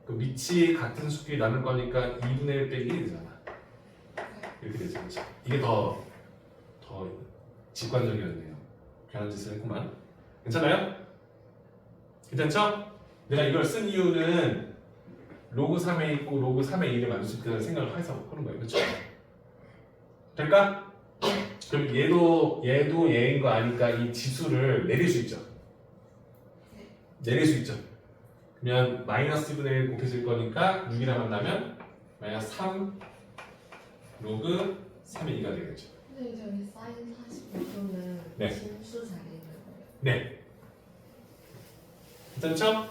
그 밑이 같은 수끼리 나눌 거니까 2분의 1 빼기 1이 되잖아. 이렇게 되죠, 그렇지? 이게 더 직관적이었네요. 괜한 짓을 했구만. 괜찮아요? 괜찮죠? 내가 이걸 쓴 이유는 로그 3에 있고 로그 3의 2를 만들 수 있다는 생각을 해서 하는 거예요. 그렇죠? 될까? 그럼 얘도 얘인 거 아니까 이 지수를 내릴 수 있죠. 내릴 수 있죠. 그러면 마이너스 2분의 1 곱해질 거니까 6이랑 만나면 마이너스 3 로그 3의 2가 되겠죠. 선생님 저기 사인 45도는 네. 진수 자리는 거예요? 네. 괜찮죠?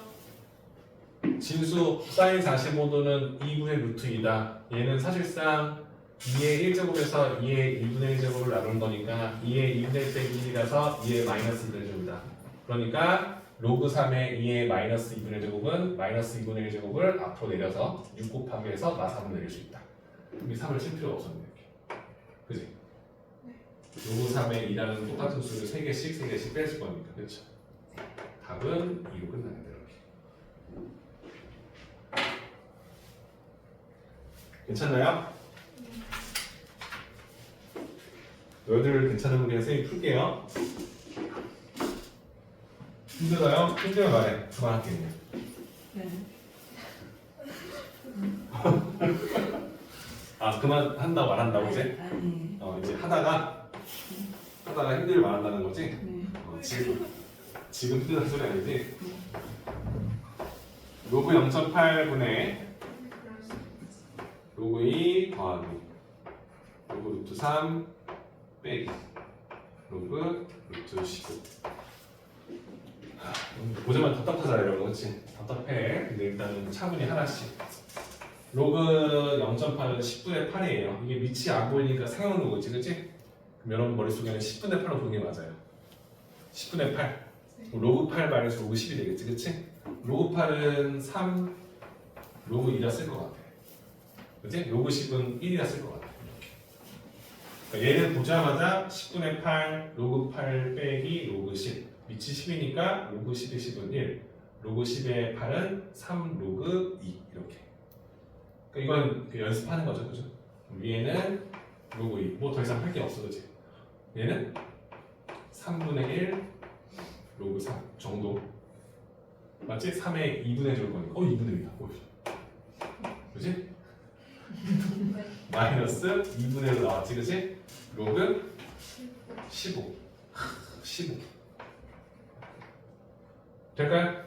진수 사인 45도는 2분의 루트 2다. 얘는 사실상 2의 1제곱에서 2의 2분의 1제곱을 나눈 거니까 2의 2분의 1 빼기 1이라서 2의 마이너스 2분의 1제곱이다. 그러니까 로그 3의 2의 마이너스 2분의 1제곱은 마이너스 2분의 1제곱을 앞으로 내려서 6 곱하기 해서 마삼을 내릴 수 있다. 이 3을 칠 필요가 없었네. 이렇게. 그지? 로그 3의 2라는 똑같은 수를 3개씩 뺐을 거니까. 그렇죠? 답은 2로 끝나는데 이렇게. 괜찮나요? 너희들 괜찮으면 그냥 선생님 풀게요. 힘들어요? 힘들면 말해. 그만할게 그냥. 네. 아 그만 한다고 말한다고 이제? 아니. 이제 하다가 힘들면 말한다는 거지? 네. 지금 힘들다는 소리 아니지? 로그 0.8분의 로그 2 더하기 로그 루트 3 빼기 로그 루트 15. 보자마자 답답하잖아 이런 거 그렇지? 답답해. 근데 일단은 차분히 하나씩. 로그 0.8은 10분의 8이에요. 이게 밑이 안 보이니까 세우는 거지, 그렇지? 그럼 여러분 머릿속에는 10분의 8로 보는 게 맞아요. 10분의 8. 로그 8 마이너스 로그 10이 되겠지, 그렇지? 로그 8은 3, 로그 2라 쓸 것 같아. 그렇지? 로그 10은 1이라 쓸 것 같아. 그러니까 얘는 보자마자 10분의 8, 로그 8 빼기 로그 10. 밑이 10이니까 로그 10의 10은 1, 로그 10의 8은 3 로그 2 이렇게. 그러니까 이건 그 연습하는 거죠, 그죠? 위에는 로그 2, 뭐 더 이상 할 게 없어, 그지? 얘는 3분의 1 로그 3 정도. 맞지? 3의 2분의 줄 거니까 2분의 1이다. 그지? 마이너스 2분의 1로 나왔지, 그지? 로그 15. 15. 될까요?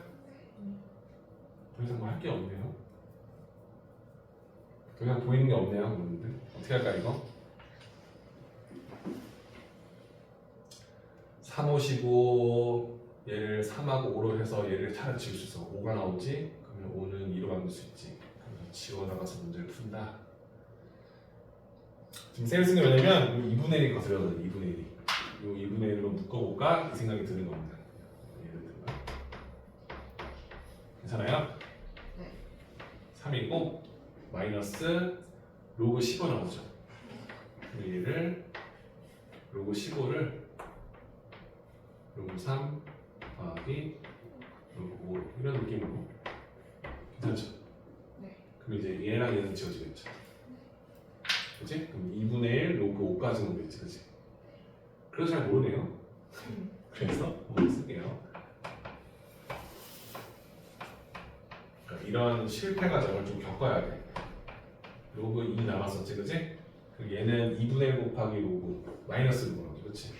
더 이상 뭐 할 게 없네요. 더 이상 보이는 게 없네요, 여러분들. 어떻게 할까, 이거? 3, 5, 15 얘를 3하고 5로 해서 얘를 차라리 지울 수 있어. 5가 나오지? 그러면 5는 2로 만들 수 있지. 그래서 지워나가서 문제를 푼다. 지금 셀승이 왜냐면 2분의 1이 거슬려서 2분의 1이. 이 2분의 1로 묶어볼까? 이 생각이 드는 겁니다. 예를 들면. 괜찮아요? 네. 3이고 마이너스 로그 15 나오죠. 얘를 로그 15를 로그 3 더하기 로그 5 이런 느낌으로. 괜찮죠? 네. 그럼 이제 얘랑 얘는 지워지겠죠. 그치? 그럼 2분의 1 로그 5까지는 오겠지, 그치? 그래서 잘 모르네요. 그래서 한번 쓸게요. 그러니까 이런 실패 과정을 좀 겪어야 돼. 로그 2 남았었지, 그치? 그럼 얘는 2분의 1 곱하기 로그 마이너스로 보는 거지, 그치?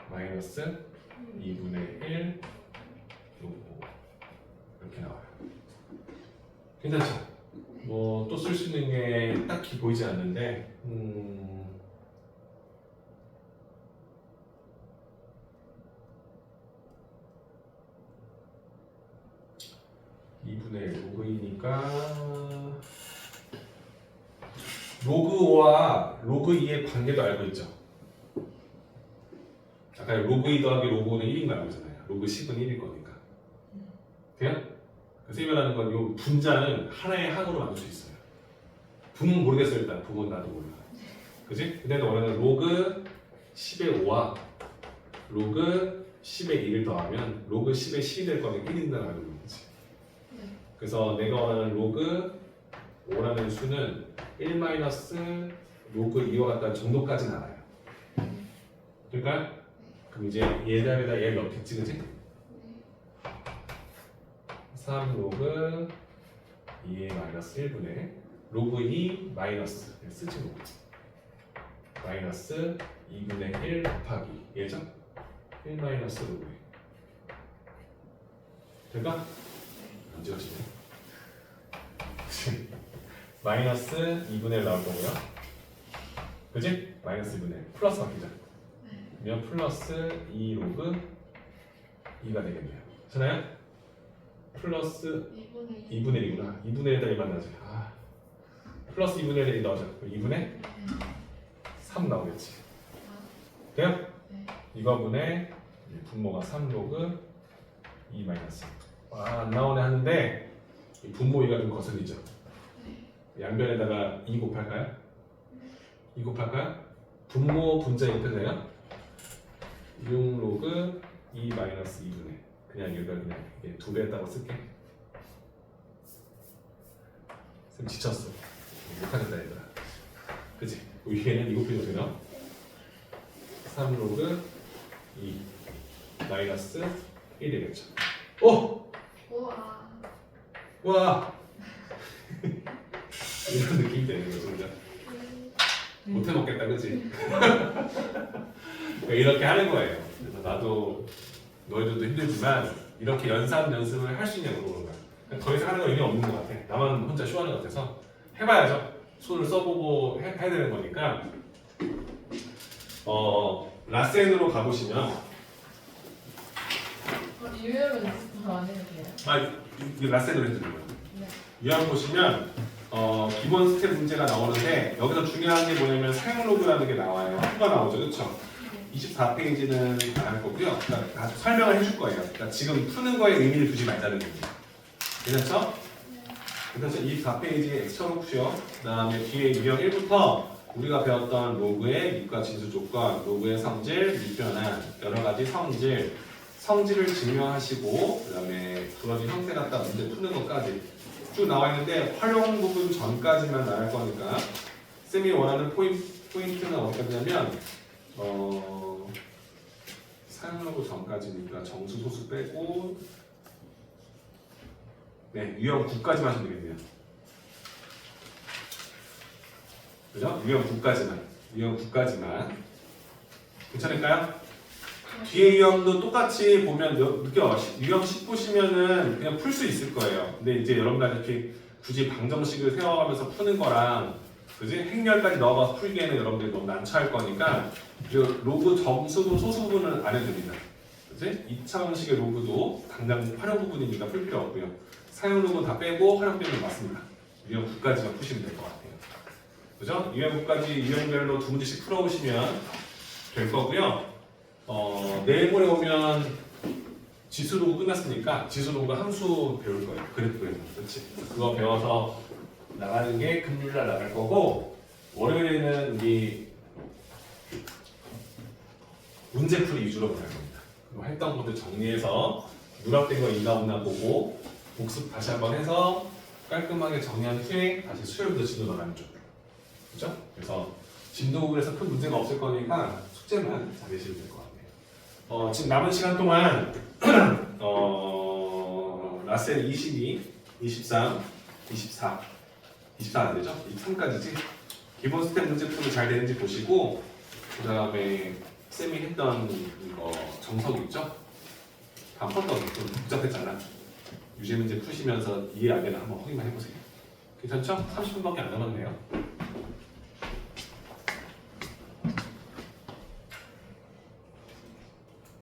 마이너스 2분의 1 로그 5 이렇게 나와요. 괜찮죠? 뭐 또 쓸 수 있는 게 딱히 보이지 않는데 2분의 1 로그 2니까 로그 5와 로그 2의 관계도 알고 있죠? 아까 로그 2 더하기 로그 5는 1인 거 알고 있잖아요. 로그 10은 1일 거니까. 돼요? 그래서 이말하는 건 이 분자는 하나의 항으로 만들 수 있어요. 분은 모르겠어요. 일단 분은 나도 몰라. 그지? 근데 원래는 로그 10의 5와 로그 10의 2를 더하면 로그 10의 10이 될 거니까 1이 된다는 알고 있는 거지. 그래서 내가 원하는 로그 5라는 수는 1 마이너스 로그 2와 같다는 정도까지는 알아요. 그러니까 그럼 이제 얘에다 얘를 넣겠지, 그지? 3 로그 2의 마이너스 1분의 로그 2 마이너스 쓰지 뭐 마이너스 2분의 1 곱하기 얘죠? 1 마이너스 로그 2 될까? 안 지워지네. 마이너스 2분의 1 나올 거고요. 그지? 마이너스 2분의 1 플러스 바뀌자. 그러면 플러스 2 로그 2가 되겠네요. 괜찮아요? 플러스 2분의 1이구나. 2분의 1을 만나지. 플러스 2분의 1이 넣어줘. 2분의 3 나오겠지. 돼요? 네. 이거분의 분모가 3 로그 2 마이너스. 안 나오네 하는데 이 분모 2가 좀 거슬리죠. 양변에다가 2 곱할까요? 2 곱할까요? 분모 분자 입혀져요. 6 로그 2 마이너스 2분의 그냥 여기가 그냥 2배 했다고 쓸게. 쌤 지쳤어. 못하겠다 얘들아. 그치? 위에는 2 곱해도 되나? 3 로그 2 마이너스 1 되겠죠. 오! 우와. 와! 이런 느낌이 되는 거죠, 진짜. 못해 먹겠다, 그치? 이렇게 하는 거예요. 그래서 나도 너희들도 힘들지만 이렇게 연습을 할 수 있냐고 그러는 거야. 더 이상 하는 거 의미 없는 것 같아. 나만 혼자 쇼하는 것 같아서 해봐야죠. 손을 써보고 해야 되는 거니까. 라센으로 가보시면 유형은 안 해도 돼요? 이 라센으로 해드리는 거예요. 네. 유형 보시면 기본 스텝 문제가 나오는데 여기서 중요한 게 뭐냐면 사용 로그라는 게 나와요. 표가 나오죠, 그렇죠? 24페이지는 안 할 거고요. 그러니까 설명을 해줄 거예요. 그러니까 지금 푸는 거에 의미를 두지 말자는 얘기죠. 괜찮죠? 그래서 24페이지에 엑스처로 푸시오. 그 다음에 뒤에 유형 1부터 우리가 배웠던 로그의 밑과 진수 조건, 로그의 성질, 미변환, 여러 가지 성질을 증명하시고 그 다음에 그런 형태 갖다 문제 푸는 것까지 쭉 나와 있는데 활용 부분 전까지만 나갈 거니까 쌤이 원하는 포인트는 어디까지냐면 사용로그 전까지니까 정수 소수 빼고 네 유형 9까지만 하시면 되겠네요. 그죠? 유형 9까지만 괜찮을까요? 뒤에 유형도 똑같이 보면 느껴. 유형 10 보시면은 그냥 풀 수 있을 거예요. 근데 이제 여러분들 이렇게 굳이 방정식을 세워가면서 푸는 거랑 그지? 행렬까지 넣어가서 풀기에는 여러분들이 너무 난처할 거니까 로그 정수도 소수 부분은 안 해도 됩니다. 그지? 2차원식의 로그도 당장 활용 부분이니까 풀 필요 없고요. 사용 로그는 다 빼고 활용되면 맞습니다. 유형 9까지만 푸시면 될 것 같아요. 그죠? 유형 9까지 유형별로 2문제씩 풀어보시면 될 거고요. 내일 모레 오면 지수 로그 끝났으니까 지수 로그 함수 배울 거예요. 그래프에서. 그렇지? 그거 배워서 나가는 게 금요일날 나갈 거고 월요일에는 우리 문제풀이 위주로 나갈 겁니다. 그리고 했던 것들 정리해서 누락된 거 있나 없나 보고 복습 다시 한번 해서 깔끔하게 정리한 후에 다시 수요일부터 진도 나가는 쪽. 그죠? 그래서 진도에서 큰 문제가 없을 거니까 숙제만 잘해주시면 될 것 같아요. 지금 남은 시간 동안 라센 22, 23, 24 안 되죠? 23까지지? 기본 스텝 문제 풀이 잘 되는지 보시고 그 다음에 쌤이 했던 이거 정석 있죠? 다 풀었던 좀 복잡했잖아. 유제 문제 푸시면서 이해 안 되나 한번 확인만 해보세요. 괜찮죠? 30분밖에 안 남았네요.